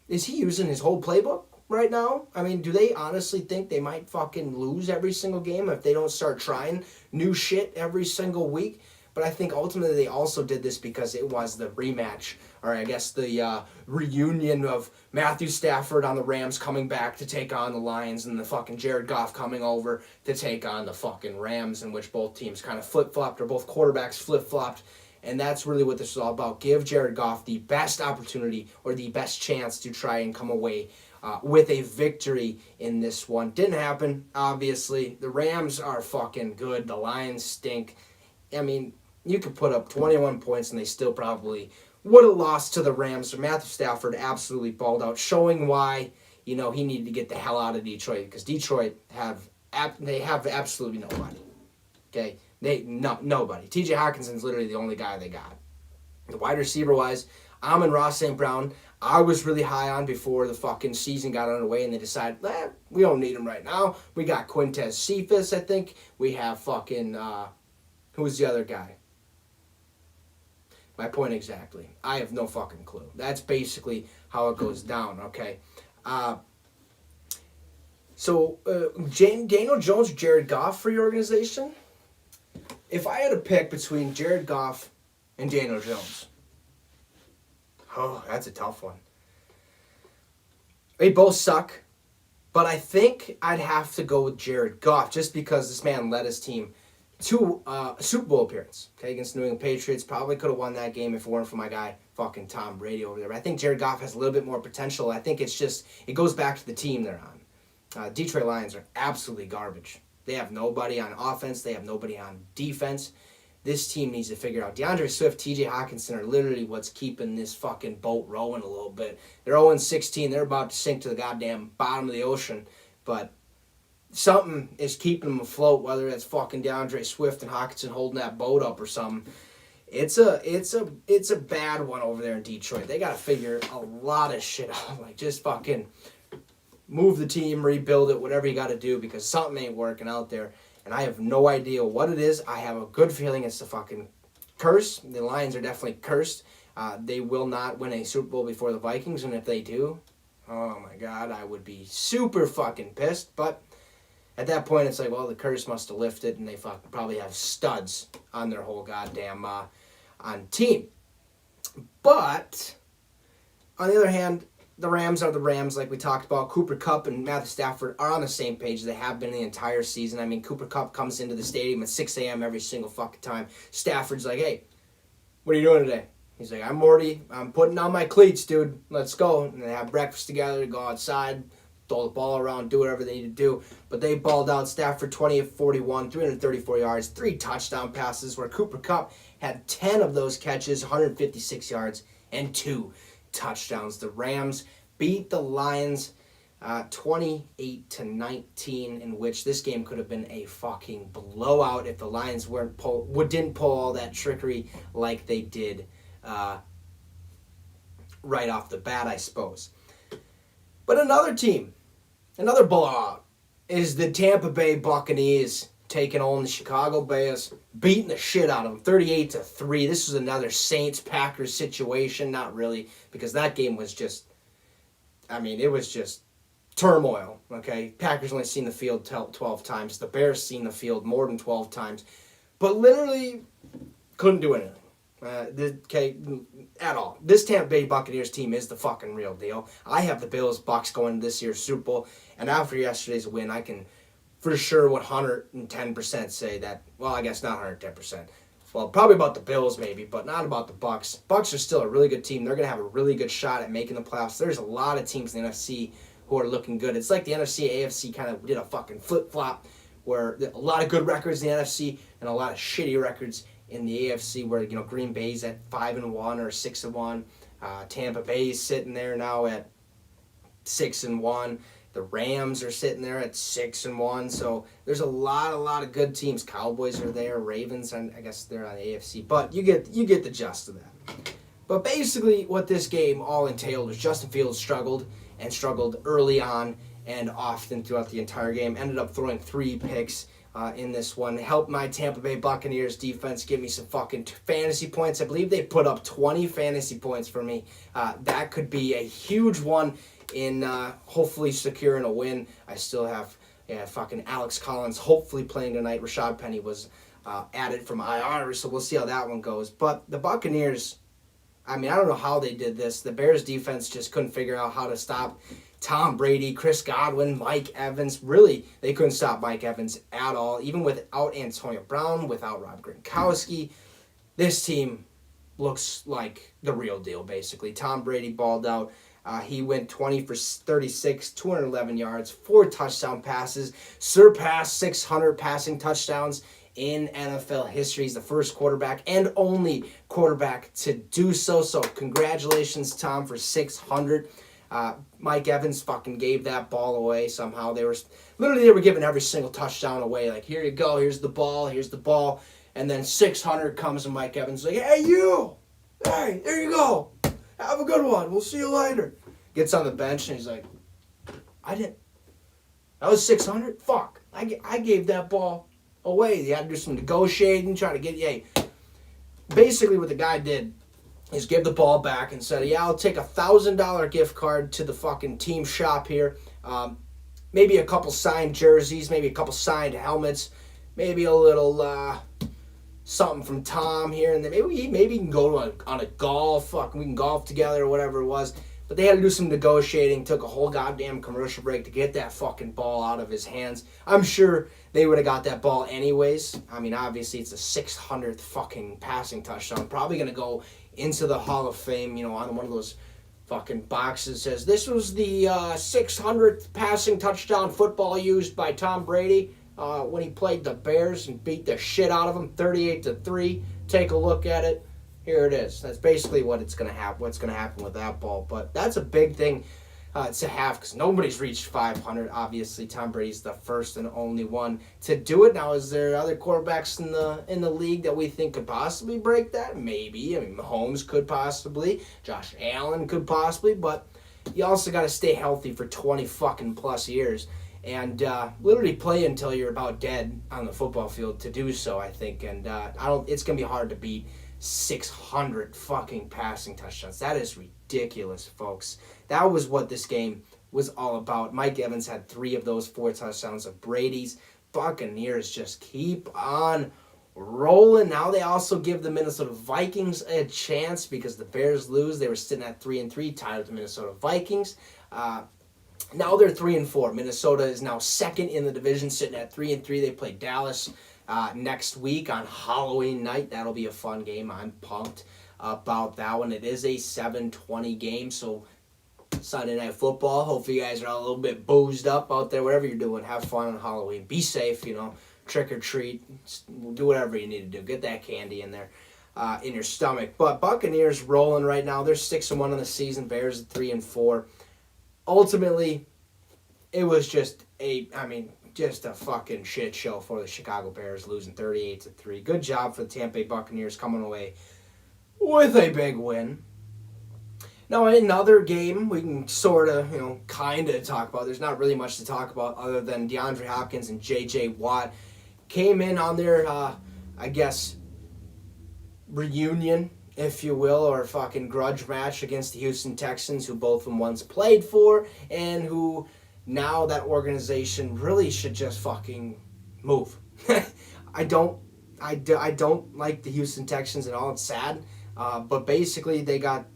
is he using his whole playbook right now? Do they honestly think they might fucking lose every single game if they don't start trying new shit every single week? But I think ultimately they also did this because it was the rematch, or I guess the reunion of Matthew Stafford on the Rams coming back to take on the Lions, and the fucking Jared Goff coming over to take on the fucking Rams, in which both teams kind of flip-flopped, or both quarterbacks flip-flopped. And that's really what this is all about. Give Jared Goff the best opportunity or the best chance to try and come away with a victory in this one. Didn't happen, obviously. The Rams are fucking good. The Lions stink. You could put up 21 points and they still probably would have lost to the Rams. So Matthew Stafford absolutely balled out, showing why, he needed to get the hell out of Detroit, because Detroit have absolutely nobody. Okay? Nobody. TJ Hawkinson's literally the only guy they got. The wide receiver-wise, Amon-Ra St. Brown, I was really high on before the fucking season got underway, and they decided, we don't need him right now. We got Quintez Cephas, I think. We have fucking, who's the other guy? My point exactly. I have no fucking clue. That's basically how it goes down, okay? So, Daniel Jones or Jared Goff for your organization? If I had to pick between Jared Goff and Daniel Jones, that's a tough one. They both suck, but I think I'd have to go with Jared Goff just because this man led his team to a Super Bowl appearance, okay, against New England Patriots. Probably could have won that game if it weren't for my guy, fucking Tom Brady over there. But I think Jared Goff has a little bit more potential. I think it goes back to the team they're on. Detroit Lions are absolutely garbage. They have nobody on offense. They have nobody on defense. This team needs to figure out. DeAndre Swift, TJ Hawkinson are literally what's keeping this fucking boat rowing a little bit. They're 0-16. They're about to sink to the goddamn bottom of the ocean. But something is keeping them afloat, whether it's fucking DeAndre Swift and Hawkinson holding that boat up or something. It's a bad one over there in Detroit. They got to figure a lot of shit out. Like, just fucking move the team, rebuild it, whatever you got to do, because something ain't working out there. And I have no idea what it is. I have a good feeling it's the fucking curse. The Lions are definitely cursed. They will not win a Super Bowl before the Vikings, and if they do, oh my God, I would be super fucking pissed. But at that point, it's like, well, the curse must have lifted, and they fucking probably have studs on their whole goddamn on team. But on the other hand, the Rams are the Rams, like we talked about. Cooper Kupp and Matthew Stafford are on the same page. They have been the entire season. Cooper Kupp comes into the stadium at 6 a.m. every single fucking time. Stafford's like, hey, what are you doing today? He's like, I'm putting on my cleats, dude. Let's go. And they have breakfast together, go outside, throw the ball around, do whatever they need to do. But they balled out. Stafford 20-41, 334 yards, 3 touchdown passes, where Cooper Kupp had 10 of those catches, 156 yards, and 2 touchdowns. The Rams beat the Lions 28-19, in which this game could have been a fucking blowout if the Lions didn't pull all that trickery like they did right off the bat, I suppose. But another blowout, is the Tampa Bay Buccaneers taking on the Chicago Bears, beating the shit out of them, 38-3. This was another Saints-Packers situation. Not really, because that game was just, it was just turmoil, okay? Packers only seen the field 12 times. The Bears seen the field more than 12 times. But literally couldn't do anything. At all. This Tampa Bay Buccaneers team is the fucking real deal. I have the Bills Bucs going to this year's Super Bowl, and after yesterday's win, I can for sure 110% say that, well, I guess not 110%. Well, probably about the Bills maybe, but not about the Bucs. Bucs are still a really good team. They're going to have a really good shot at making the playoffs. There's a lot of teams in the NFC who are looking good. It's like the NFC, AFC kind of did a fucking flip-flop where a lot of good records in the NFC and a lot of shitty records in the AFC, where Green Bay's at 5-1 or 6-1. Tampa Bay's sitting there now at 6-1. The Rams are sitting there at 6-1. So there's a lot of good teams. Cowboys are there. Ravens, I guess they're on the AFC. But you get the gist of that. But basically, what this game all entailed was Justin Fields struggled early on and often throughout the entire game. Ended up throwing 3 picks in this one. Helped my Tampa Bay Buccaneers defense give me some fucking fantasy points. I believe they put up 20 fantasy points for me. That could be a huge one in hopefully securing a win. I still have fucking Alex Collins hopefully playing tonight. Rashad Penny was added from IR, so we'll see how that one goes. But the Buccaneers, I don't know how they did this. The Bears defense just couldn't figure out how to stop Tom Brady, Chris Godwin, Mike Evans. Really, they couldn't stop Mike Evans at all. Even without Antonio Brown, without Rob Gronkowski, this team looks like the real deal, basically. Tom Brady balled out. He went 20 for 36, 211 yards, 4 touchdown passes, surpassed 600 passing touchdowns in NFL history. He's the first quarterback and only quarterback to do so. So congratulations, Tom, for 600. Mike Evans fucking gave that ball away somehow. They were giving every single touchdown away. Like, here you go, here's the ball. And then 600 comes and Mike Evans like, hey, you! Hey, there you go. Have a good one. We'll see you later. Gets on the bench and he's like, that was 600? Fuck. I gave that ball away. He had to do some negotiating, trying to get, basically what the guy did is give the ball back and said, I'll take $1,000 gift card to the fucking team shop here. Maybe a couple signed jerseys, maybe a couple signed helmets, maybe a little something from Tom here, and then maybe he can go on a golf. We can golf together or whatever it was. But they had to do some negotiating, took a whole goddamn commercial break to get that fucking ball out of his hands. I'm sure they would have got that ball anyways. Obviously it's a 600th fucking passing touchdown. Probably going to go into the Hall of Fame, on one of those fucking boxes. Says, this was the 600th passing touchdown football used by Tom Brady when he played the Bears and beat the shit out of them, 38-3. Take a look at it. Here it is. That's basically what's going to happen with that ball. But that's a big thing to have because nobody's reached 500. Obviously, Tom Brady's the first and only one to do it. Now, is there other quarterbacks in the league that we think could possibly break that? Maybe. Mahomes could possibly. Josh Allen could possibly. But you also got to stay healthy for 20 fucking plus years and literally play until you're about dead on the football field to do so, I think. And it's going to be hard to beat 600 fucking passing touchdowns. That is ridiculous, folks. That was what this game was all about. Mike Evans had 3 of those 4 touchdowns of Brady's. Buccaneers just keep on rolling. Now they also give the Minnesota Vikings a chance because the Bears lose. They were sitting at 3-3, tied with the Minnesota Vikings. Now they're 3-4. Minnesota is now second in the division, sitting at 3-3. They play Dallas next week on Halloween night. That'll be a fun game. I'm pumped about that one. It is a 7:20 game, so Sunday Night Football. Hopefully you guys are all a little bit boozed up out there. Whatever you're doing, have fun on Halloween. Be safe, trick or treat. Do whatever you need to do. Get that candy in there, in your stomach. But Buccaneers rolling right now. They're 6-1 in the season. Bears at 3-4. Ultimately, it was just just a fucking shit show for the Chicago Bears, losing 38-3. Good job for the Tampa Bay Buccaneers coming away with a big win. Now, another game we can sort of, kind of talk about. There's not really much to talk about other than DeAndre Hopkins and J.J. Watt came in on their, reunion, if you will, or fucking grudge match against the Houston Texans, who both of them once played for, and who now that organization really should just fucking move. I don't like the Houston Texans at all. It's sad, but basically they got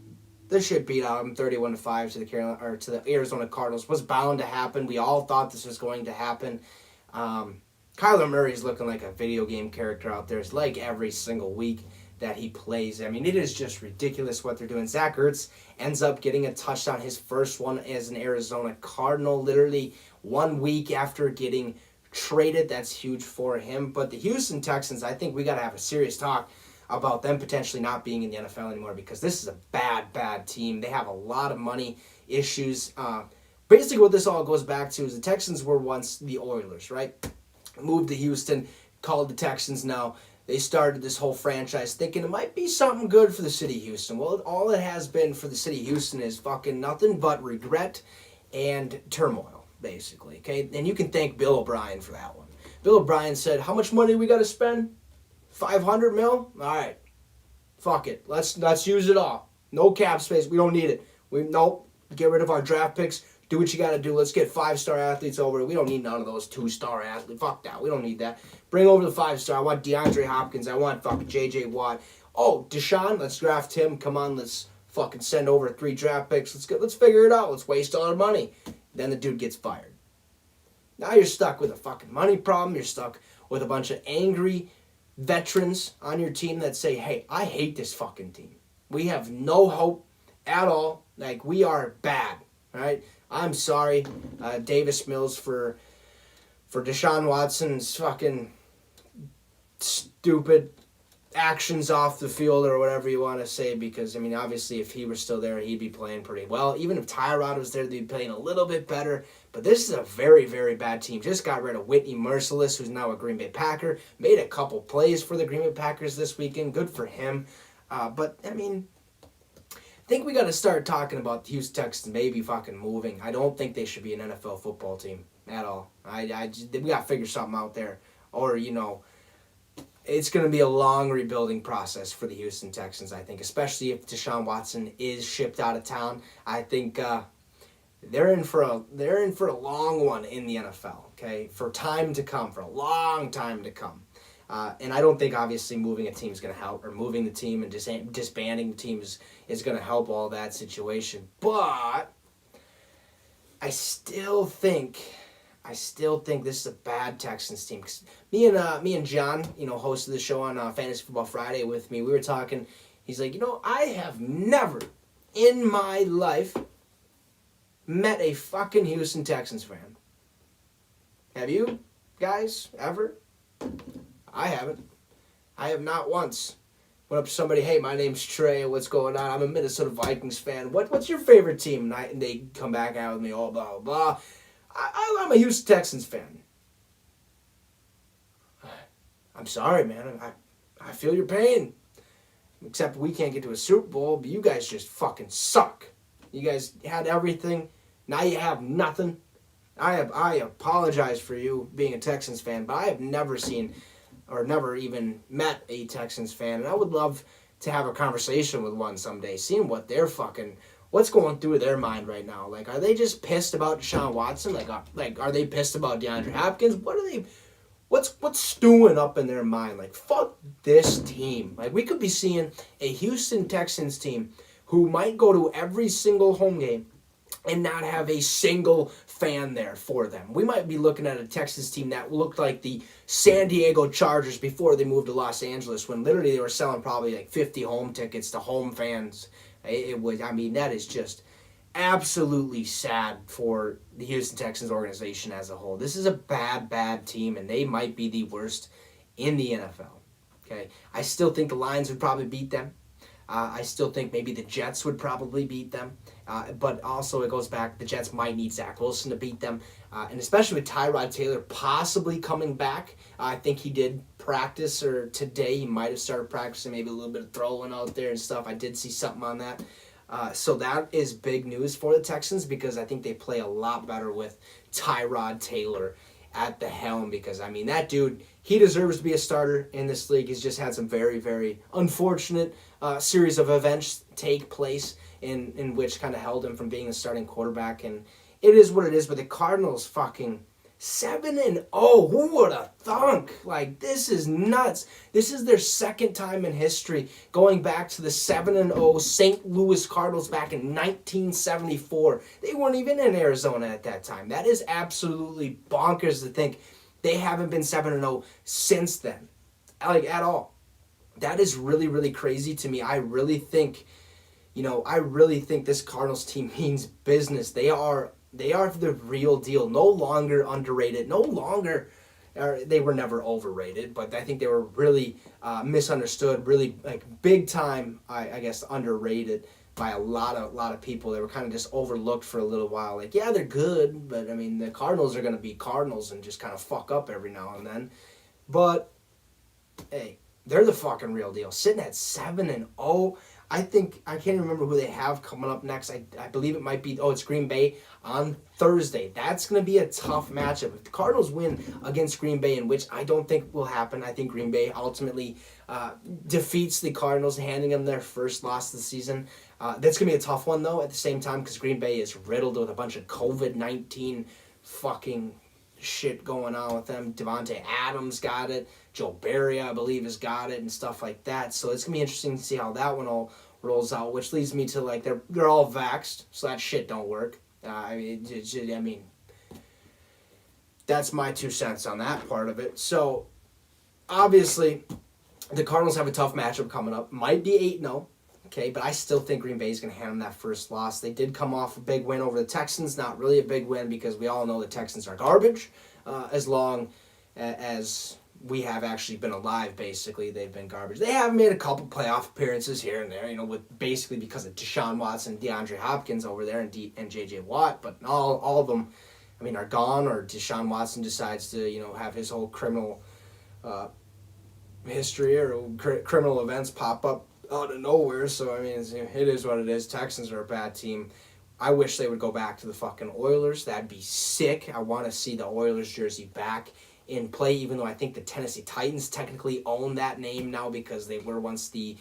the shit beat out of them 31-5 to the Arizona Cardinals. Was bound to happen. We all thought this was going to happen. Kyler Murray's looking like a video game character out there. It's like every single week that he plays. I mean, it is just ridiculous what they're doing. Zach Ertz ends up getting a touchdown, his first one as an Arizona Cardinal, literally 1 week after getting traded. That's huge for him. But the Houston Texans, I think we got to have a serious talk about them potentially not being in the NFL anymore, because this is a bad team. They have a lot of money issues. Basically what this all goes back to is the Texans were once the Oilers, right? Moved to Houston, called the Texans now. They started this whole franchise thinking it might be something good for the city of Houston. Well, all it has been for the city of Houston is fucking nothing but regret and turmoil, basically, okay? And you can thank Bill O'Brien for that one. Bill O'Brien said, how much money we got to spend? 500 mil? All right. Fuck it. Let's use it all. No cap space. We don't need it. Nope. Get rid of our draft picks. Do what you got to do. Let's get 5-star athletes over. We don't need none of those 2-star athletes. Fuck that. We don't need that. Bring over the 5-star. I want DeAndre Hopkins. I want fucking J.J. Watt. Oh, Deshaun, let's draft him. Come on, let's fucking send over 3 draft picks. Let's figure it out. Let's waste all our money. Then the dude gets fired. Now you're stuck with a fucking money problem. You're stuck with a bunch of angry veterans on your team that say, hey, I hate this fucking team. We have no hope at all. Like, we are bad, right? I'm sorry, Davis Mills, for Deshaun Watson's fucking stupid actions off the field or whatever you want to say, because, I mean, obviously if he were still there, he'd be playing pretty well. Even if Tyrod was there, they'd be playing a little bit better. But this is a very, very bad team. Just got rid of Whitney Merciless, who's now a Green Bay Packer. Made a couple plays for the Green Bay Packers this weekend. Good for him. But, I mean, I think we got to start talking about the Houston Texans maybe fucking moving. I don't think they should be an NFL football team at all. We got to figure something out there. Or, it's going to be a long rebuilding process for the Houston Texans, I think, especially if Deshaun Watson is shipped out of town. I think they're in for a long one in the NFL, okay? For time to come, for a long time to come. And I don't think, obviously, moving a team is going to help, or moving the team and disbanding the team is going to help all that situation. But I still think this is a bad Texans team. 'Cause me and John, hosted the show on Fantasy Football Friday with me. We were talking. He's like, I have never in my life met a fucking Houston Texans fan. Have you guys ever? I haven't. I have not once. Went up to somebody, hey, my name's Trey, what's going on? I'm a Minnesota Vikings fan. What's your favorite team? And they come back out with me, oh, blah, blah, blah. I'm a Houston Texans fan. I'm sorry, man. I feel your pain. Except we can't get to a Super Bowl, but you guys just fucking suck. You guys had everything. Now you have nothing. I apologize for you being a Texans fan, but I have never seen or never even met a Texans fan, and I would love to have a conversation with one someday, seeing what they're what's going through their mind right now. Like, are they just pissed about Deshaun Watson? Like, are they pissed about DeAndre Hopkins? What's stewing up in their mind? Like, fuck this team. Like, we could be seeing a Houston Texans team who might go to every single home game and not have a single fan there for them. We might be looking at a Texans team that looked like the San Diego Chargers before they moved to Los Angeles, when literally they were selling probably like 50 home tickets to home fans. That is just absolutely sad for the Houston Texans organization as a whole. This is a bad team, and they might be the worst in the NFL. Okay, I still think the Lions would probably beat them. I still think maybe the Jets would probably beat them. But also it goes back, the Jets might need Zach Wilson to beat them. And especially with Tyrod Taylor possibly coming back. I think he did practice, or today he might have started practicing, maybe a little bit of throwing out there and stuff. I did see something on that. So that is big news for the Texans, because I think they play a lot better with Tyrod Taylor at the helm, because, I mean, that dude, he deserves to be a starter in this league. He's just had some very, very unfortunate series of events take place in which kind of held him from being a starting quarterback, and it is what it is. But the Cardinals fucking 7-0. Who would have thunk? Like, this is nuts. This is their second time in history, going back to the 7-0 St. Louis Cardinals back in 1974. They weren't even in Arizona at that time. That is absolutely bonkers to think they haven't been 7-0 since then, like, at all. That is really, really crazy to me. I really think this Cardinals team means business. They are the real deal. No longer underrated. No longer, they were never overrated, but I think they were really misunderstood. Really, like, big time, I guess, underrated by a lot of people. They were kind of just overlooked for a little while. Like, yeah, they're good, but I mean, the Cardinals are going to be Cardinals and just kind of fuck up every now and then. But hey, they're the fucking real deal. Sitting at 7-0. I can't even remember who they have coming up next. I believe it might be, it's Green Bay on Thursday. That's going to be a tough matchup. If the Cardinals win against Green Bay, in which I don't think will happen, I think Green Bay ultimately defeats the Cardinals, handing them their first loss of the season. That's going to be a tough one, though, at the same time, because Green Bay is riddled with a bunch of COVID-19 fucking shit going on with them. Devontae Adams got it. Joe Barry, I believe, has got it and stuff like that. So it's going to be interesting to see how that one all rolls out, which leads me to, like, they're all vaxxed, so that shit don't work. I mean, that's my 2 cents on that part of it. So, obviously, the Cardinals have a tough matchup coming up. Might be 8-0. Okay, but I still think Green Bay is going to hand them that first loss. They did come off a big win over the Texans. Not really a big win, because we all know the Texans are garbage. As long as we have actually been alive, basically, they've been garbage. They have made a couple playoff appearances here and there, with basically because of Deshaun Watson, DeAndre Hopkins over there, and J.J. Watt. But all of them, I mean, are gone, or Deshaun Watson decides to, have his whole criminal history or criminal events pop up out of nowhere. So, I mean, it is what it is. Texans are a bad team. I wish they would go back to the fucking Oilers. That'd be sick. I want to see the Oilers jersey back in play, even though I think the Tennessee Titans technically own that name now, because they were once the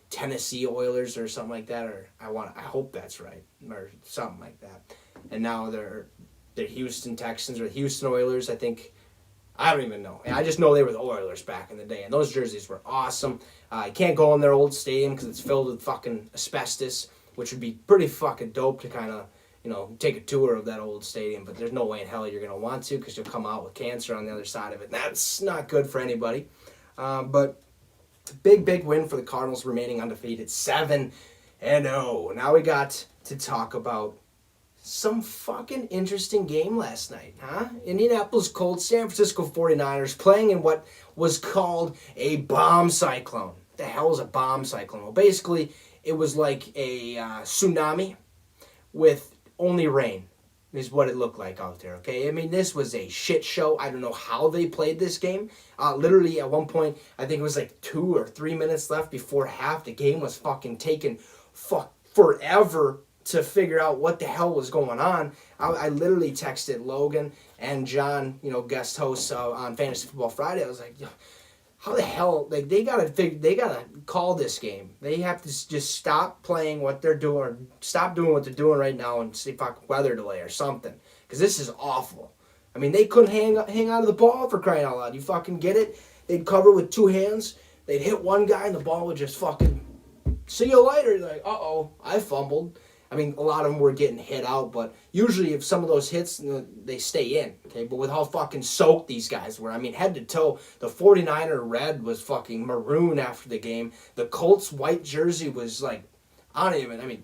Tennessee Oilers or something like that, or I hope that's right, or something like that. And now they're Houston Texans or Houston Oilers, I think. I don't even know. I just know they were the Oilers back in the day, and those jerseys were awesome. You can't go in their old stadium because it's filled with fucking asbestos, which would be pretty fucking dope to kind of, take a tour of that old stadium. But there's no way in hell you're going to want to, because you'll come out with cancer on the other side of it. That's not good for anybody. But big win for the Cardinals, remaining undefeated, 7-0. Now we got to talk about some fucking interesting game last night, huh? Indianapolis Colts, San Francisco 49ers playing in what was called a bomb cyclone. The hell is a bomb cyclone? Well, basically, it was like a tsunami with only rain, is what it looked like out there, okay? I mean, this was a shit show. I don't know how they played this game. Literally, at one point, I think it was like 2 or 3 minutes left before half. The game was fucking taking forever to figure out what the hell was going on. I literally texted Logan and John, guest hosts on Fantasy Football Friday. I was like, how the hell, like, they gotta call this game. They have to just stop playing what they're doing, stop doing what they're doing right now, and see fucking weather delay or something, because this is awful. I mean, they couldn't hang out of the ball, for crying out loud. You fucking get it? They'd cover with 2 hands, they'd hit one guy, and the ball would just fucking, see you later. You're like, uh-oh, I fumbled. I mean, a lot of them were getting hit out, but usually if some of those hits, they stay in, okay? But with how fucking soaked these guys were, I mean, head to toe, the 49er red was fucking maroon after the game. The Colts white jersey was like,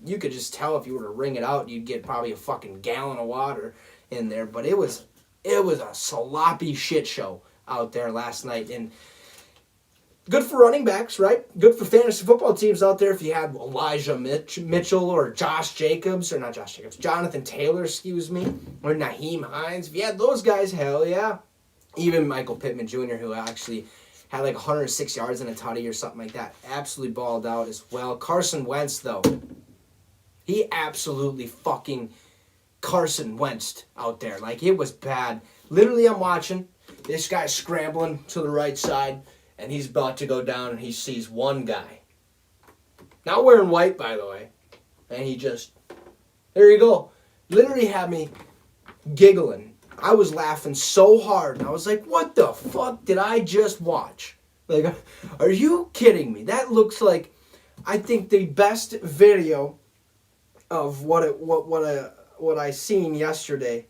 you could just tell if you were to wring it out, you'd get probably a fucking gallon of water in there. But it was a sloppy shit show out there last night. And good for running backs, right? Good for fantasy football teams out there. If you had Elijah Mitchell or Jonathan Taylor, or Naheem Hines. If you had those guys, hell yeah. Even Michael Pittman Jr., who actually had like 106 yards and a tutty or something like that. Absolutely balled out as well. Carson Wentz, though. He absolutely fucking Carson Wentz out there. Like, it was bad. Literally, I'm watching. This guy's scrambling to the right side, and he's about to go down, and he sees one guy. Not wearing white, by the way. And he just, there you go. Literally had me giggling. I was laughing so hard, and I was like, what the fuck did I just watch? Like, are you kidding me? That looks like, I think, the best video of what I seen yesterday.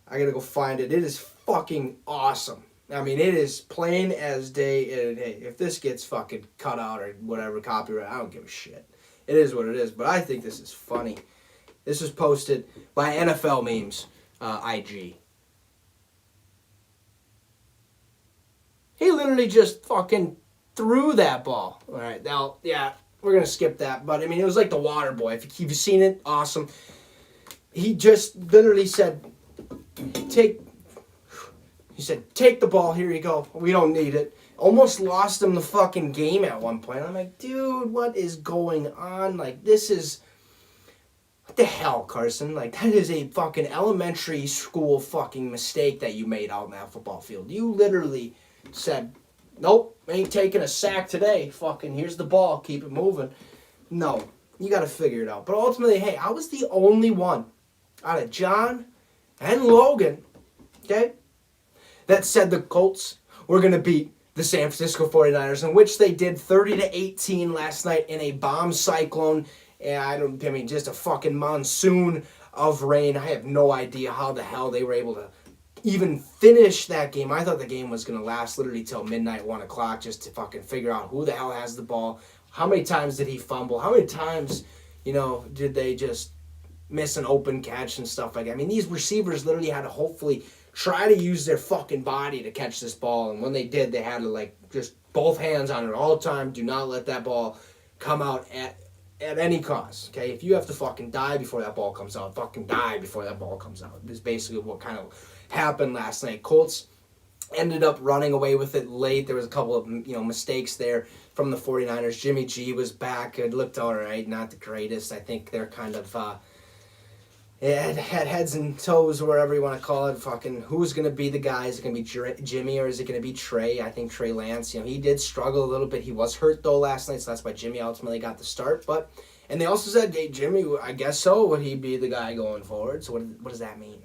I gotta go find it. It is fucking awesome. I mean, it is plain as day. And hey, if this gets fucking cut out or whatever, copyright, I don't give a shit. It is what it is, but I think this is funny. This was posted by NFL Memes, IG. He literally just fucking threw that ball. All right, now, yeah, we're going to skip that. But, I mean, it was like the water boy. If you've seen it, awesome. He just literally said, take the ball, here you go. We don't need it. Almost lost him the fucking game at one point. I'm like, dude, what is going on? Like, this is... What the hell, Carson? Like, that is a fucking elementary school fucking mistake that you made out in that football field. You literally said, nope, ain't taking a sack today. Fucking, here's the ball. Keep it moving. No, you got to figure it out. But ultimately, hey, I was the only one out of John and Logan, okay, that said the Colts were going to beat the San Francisco 49ers, in which they did 30-18 last night in a bomb cyclone. And just a fucking monsoon of rain. I have no idea how the hell they were able to even finish that game. I thought the game was going to last literally till midnight, 1 o'clock, just to fucking figure out who the hell has the ball. How many times did he fumble? How many times, did they just miss an open catch and stuff like that? I mean, these receivers literally had to hopefully try to use their fucking body to catch this ball. And when they did, they had to, just both hands on it all the time. Do not let that ball come out at any cost, okay? If you have to fucking die before that ball comes out, fucking die before that ball comes out. This is basically what kind of happened last night. Colts ended up running away with it late. There was a couple of, mistakes there from the 49ers. Jimmy G was back. It looked all right. Not the greatest. I think they're kind of, had heads and toes, or whatever you want to call it. Fucking, who's going to be the guy? Is it going to be Jimmy, or is it going to be Trey? I think Trey Lance. He did struggle a little bit. He was hurt, though, last night, so that's why Jimmy ultimately got the start. And they also said, hey, Jimmy, I guess so, would he be the guy going forward? So what does that mean?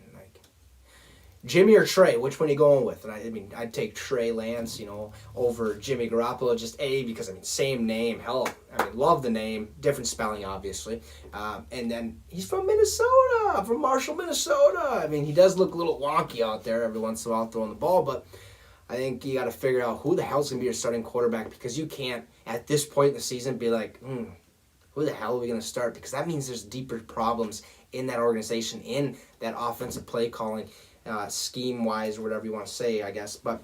Jimmy or Trey, which one are you going with? And I'd take Trey Lance, over Jimmy Garoppolo, just because, same name. Hell, love the name. Different spelling, obviously. And then he's from Minnesota, from Marshall, Minnesota. He does look a little wonky out there every once in a while throwing the ball, but I think you got to figure out who the hell's going to be your starting quarterback, because you can't, at this point in the season, be like, who the hell are we going to start? Because that means there's deeper problems in that organization, in that offensive play calling, scheme-wise, or whatever you want to say, I guess. But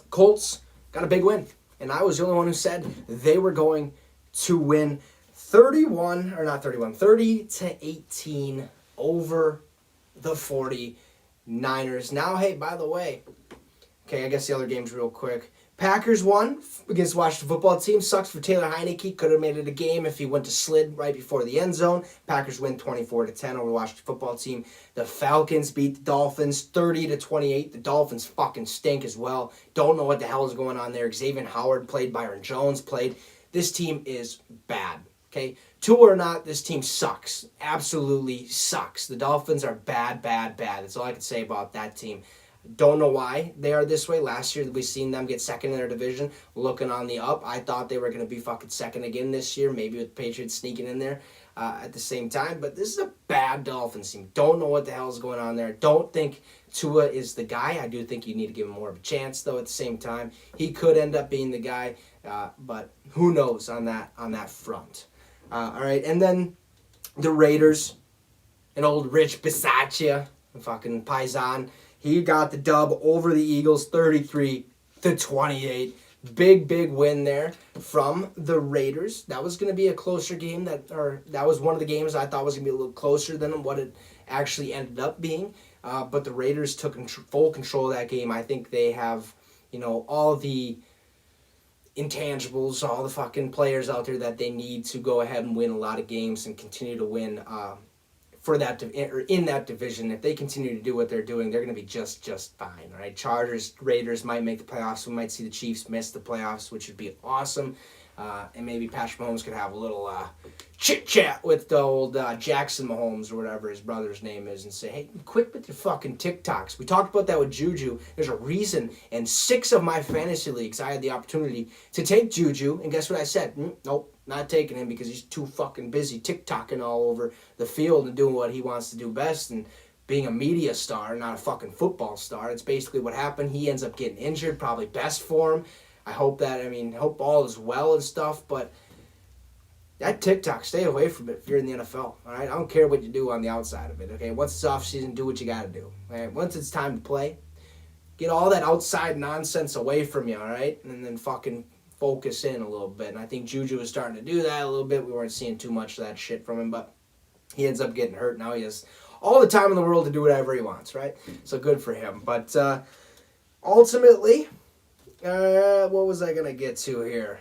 Colts got a big win. And I was the only one who said they were going to win 30-18 over the 49ers. Now, hey, by the way, okay, I guess the other games real quick. Packers won against the Washington football team. Sucks for Taylor Heineke. Could have made it a game if he went to slid right before the end zone. Packers win 24-10 over the Washington football team. The Falcons beat the Dolphins 30-28. The Dolphins fucking stink as well. Don't know what the hell is going on there. Xavier Howard played. Byron Jones played. This team is bad. Okay? Tua or not, this team sucks. Absolutely sucks. The Dolphins are bad, bad, bad. That's all I can say about that team. Don't know why they are this way. Last year, we seen them get second in their division, looking on the up. I thought they were going to be fucking second again this year, maybe with the Patriots sneaking in there at the same time. But this is a bad Dolphins team. Don't know what the hell is going on there. Don't think Tua is the guy. I do think you need to give him more of a chance, though, at the same time. He could end up being the guy, but who knows on that front. All right, and then the Raiders, an old Rich Bisaccia, fucking Paisan. He got the dub over the Eagles, 33-28. Big win there from the Raiders. That was going to be a closer game. That was one of the games I thought was going to be a little closer than what it actually ended up being. But the Raiders took full control of that game. I think they have, all the intangibles, all the fucking players out there that they need to go ahead and win a lot of games and continue to win for that in that division. If they continue to do what they're doing, they're going to be just fine. All right, Chargers, Raiders might make the playoffs. We might see the Chiefs miss the playoffs, which would be awesome. And maybe Patrick Mahomes could have a little chit-chat with the old Jackson Mahomes or whatever his brother's name is and say, hey, quit with your fucking TikToks. We talked about that with Juju. There's a reason in 6 of my fantasy leagues I had the opportunity to take Juju, and guess what I said? Nope, not taking him because he's too fucking busy TikToking all over the field and doing what he wants to do best and being a media star, not a fucking football star. It's basically what happened. He ends up getting injured, probably best for him. I hope all is well and stuff, but that TikTok, stay away from it if you're in the NFL, all right? I don't care what you do on the outside of it, okay? Once it's off season, do what you got to do, all right? Once it's time to play, get all that outside nonsense away from you, all right? And then fucking focus in a little bit. And I think Juju was starting to do that a little bit. We weren't seeing too much of that shit from him, but he ends up getting hurt. Now he has all the time in the world to do whatever he wants, right? So good for him. But ultimately, what was I going to get to here?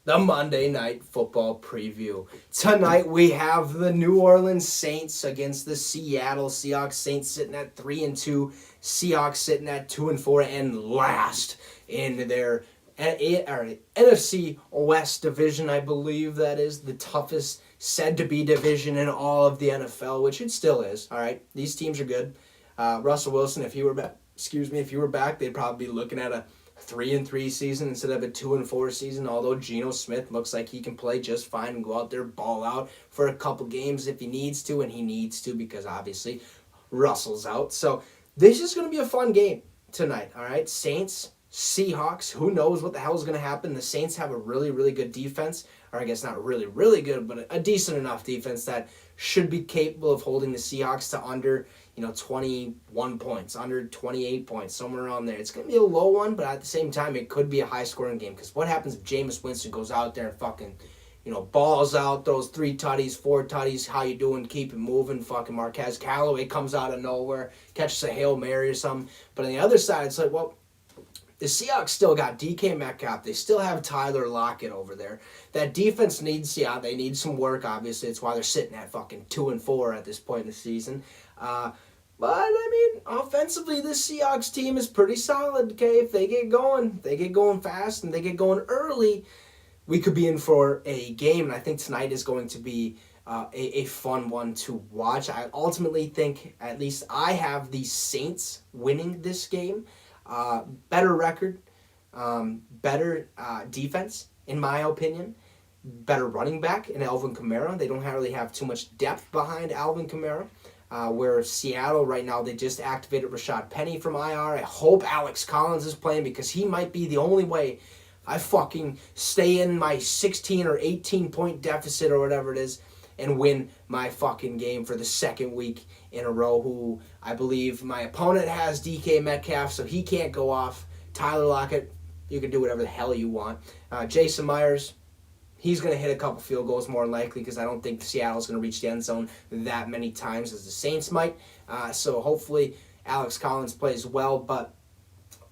The Monday Night Football preview. Tonight we have the New Orleans Saints against the Seattle Seahawks. Saints sitting at 3-2. Seahawks sitting at 2-4 and last in their NFC West division. I believe that is the toughest said to be division in all of the NFL, which it still is. All right, these teams are good. Russell Wilson, if he were back, they'd probably be looking at a 3-3 season instead of a 2-4 season, although Geno Smith looks like he can play just fine and go out there, ball out for a couple games if he needs to, and he needs to because obviously Russell's out. So this is going to be a fun game tonight, all right? Saints, Seahawks, who knows what the hell is going to happen. The Saints have a really, really good defense, or I guess not really, really good, but a decent enough defense that should be capable of holding the Seahawks to under 21 points, under 28 points, somewhere around there. It's going to be a low one, but at the same time, it could be a high-scoring game. Because what happens if Jameis Winston goes out there and fucking, balls out, throws 3 tutties, 4 tutties, how you doing, keep it moving, fucking Marquez Callaway comes out of nowhere, catches a Hail Mary or something. But on the other side, it's like, well, the Seahawks still got DK Metcalf. They still have Tyler Lockett over there. That defense needs, they need some work, obviously. It's why they're sitting at fucking 2-4 at this point in the season. But, offensively, this Seahawks team is pretty solid, okay? If they get going fast, and they get going early, we could be in for a game. And I think tonight is going to be a fun one to watch. I ultimately think, at least I have the Saints winning this game. Better record, better defense, in my opinion. Better running back in Alvin Kamara. They don't really have too much depth behind Alvin Kamara. Where Seattle right now, they just activated Rashad Penny from IR. I hope Alex Collins is playing because he might be the only way I fucking stay in my 16 or 18 point deficit or whatever it is and win my fucking game for the second week in a row. Who I believe my opponent has DK Metcalf, so he can't go off. Tyler Lockett, you can do whatever the hell you want. Jason Myers, he's going to hit a couple field goals more than likely because I don't think Seattle's going to reach the end zone that many times as the Saints might. So hopefully Alex Collins plays well. But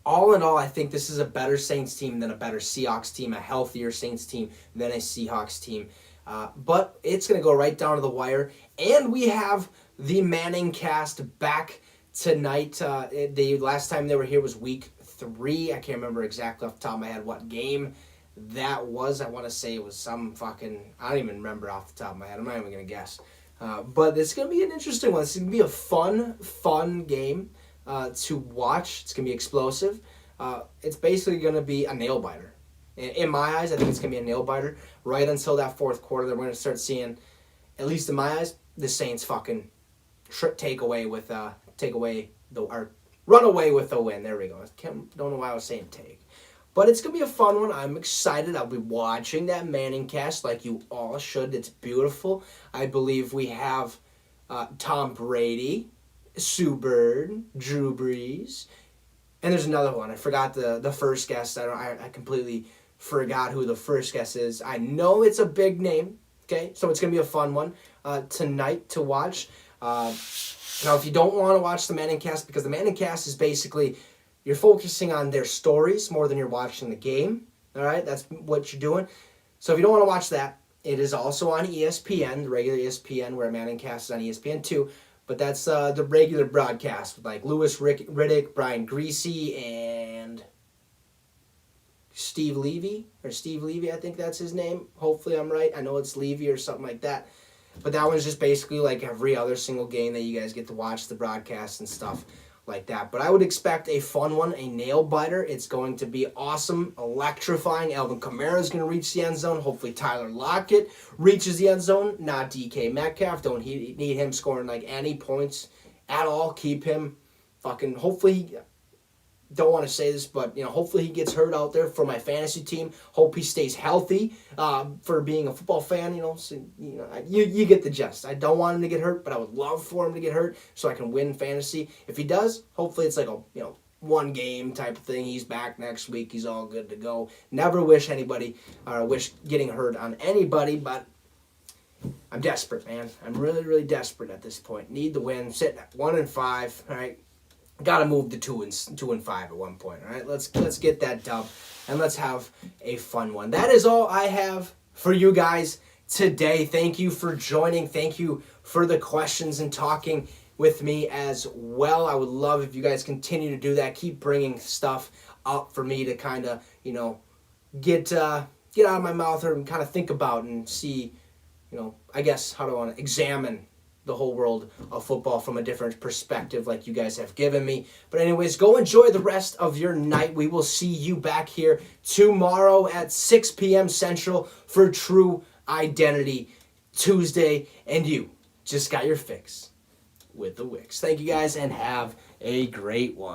all in all, I think this is a better Saints team than a better Seahawks team, a healthier Saints team than a Seahawks team. But it's going to go right down to the wire. And we have the ManningCast back tonight. The last time they were here was week 3. I can't remember exactly off the top of my head what game that was. I want to say it was some fucking, I don't even remember off the top of my head. I'm not even going to guess. But it's going to be an interesting one. It's going to be a fun game to watch. It's going to be explosive. It's basically going to be a nail-biter. In my eyes, I think it's going to be a nail-biter. Right until that fourth quarter, we're going to start seeing, at least in my eyes, the Saints fucking run away with the win. There we go. Don't know why I was saying take. But it's going to be a fun one. I'm excited. I'll be watching that ManningCast like you all should. It's beautiful. I believe we have Tom Brady, Sue Bird, Drew Brees, And there's another one. I forgot the first guest. I completely forgot who the first guest is. I know it's a big name. Okay, so it's gonna be a fun one tonight to watch. Now, if you don't want to watch the ManningCast, because the ManningCast is basically you're focusing on their stories more than you're watching the game. All right, that's what you're doing. So if you don't want to watch that, it is also on ESPN, the regular ESPN, where ManningCast is on ESPN too. But that's the regular broadcast with like Louis Riddick, Brian Greasy, and Steve Levy, I think that's his name. Hopefully I'm right. I know it's Levy or something like that. But that one's just basically like every other single game that you guys get to watch the broadcast and stuff like that. But I would expect a fun one, a nail-biter. It's going to be awesome, electrifying. Alvin Kamara is going to reach the end zone. Hopefully Tyler Lockett reaches the end zone, not DK Metcalf. Don't need him scoring like any points at all. Keep him fucking, hopefully, don't want to say this, but hopefully he gets hurt out there for my fantasy team. Hope he stays healthy. For being a football fan, you get the gist. I don't want him to get hurt, but I would love for him to get hurt so I can win fantasy. If he does, hopefully it's like a one game type of thing. He's back next week. He's all good to go. Never wish getting hurt on anybody, but I'm desperate, man. I'm really, really desperate at this point. Need the win. Sitting at 1-5. All right. Got to move to 2-5 at one point. All right, let's get that dub and let's have a fun one. That is all I have for you guys today. Thank you for joining. Thank you for the questions and talking with me as well. I would love if you guys continue to do that. Keep bringing stuff up for me to kind of get out of my mouth or kind of think about and see. I guess how do I want to examine the whole world of football from a different perspective like you guys have given me. But anyways, go enjoy the rest of your night. We will see you back here tomorrow at 6 p.m. Central for True Identity Tuesday. And you just got your fix with the Wicks. Thank you guys and have a great one.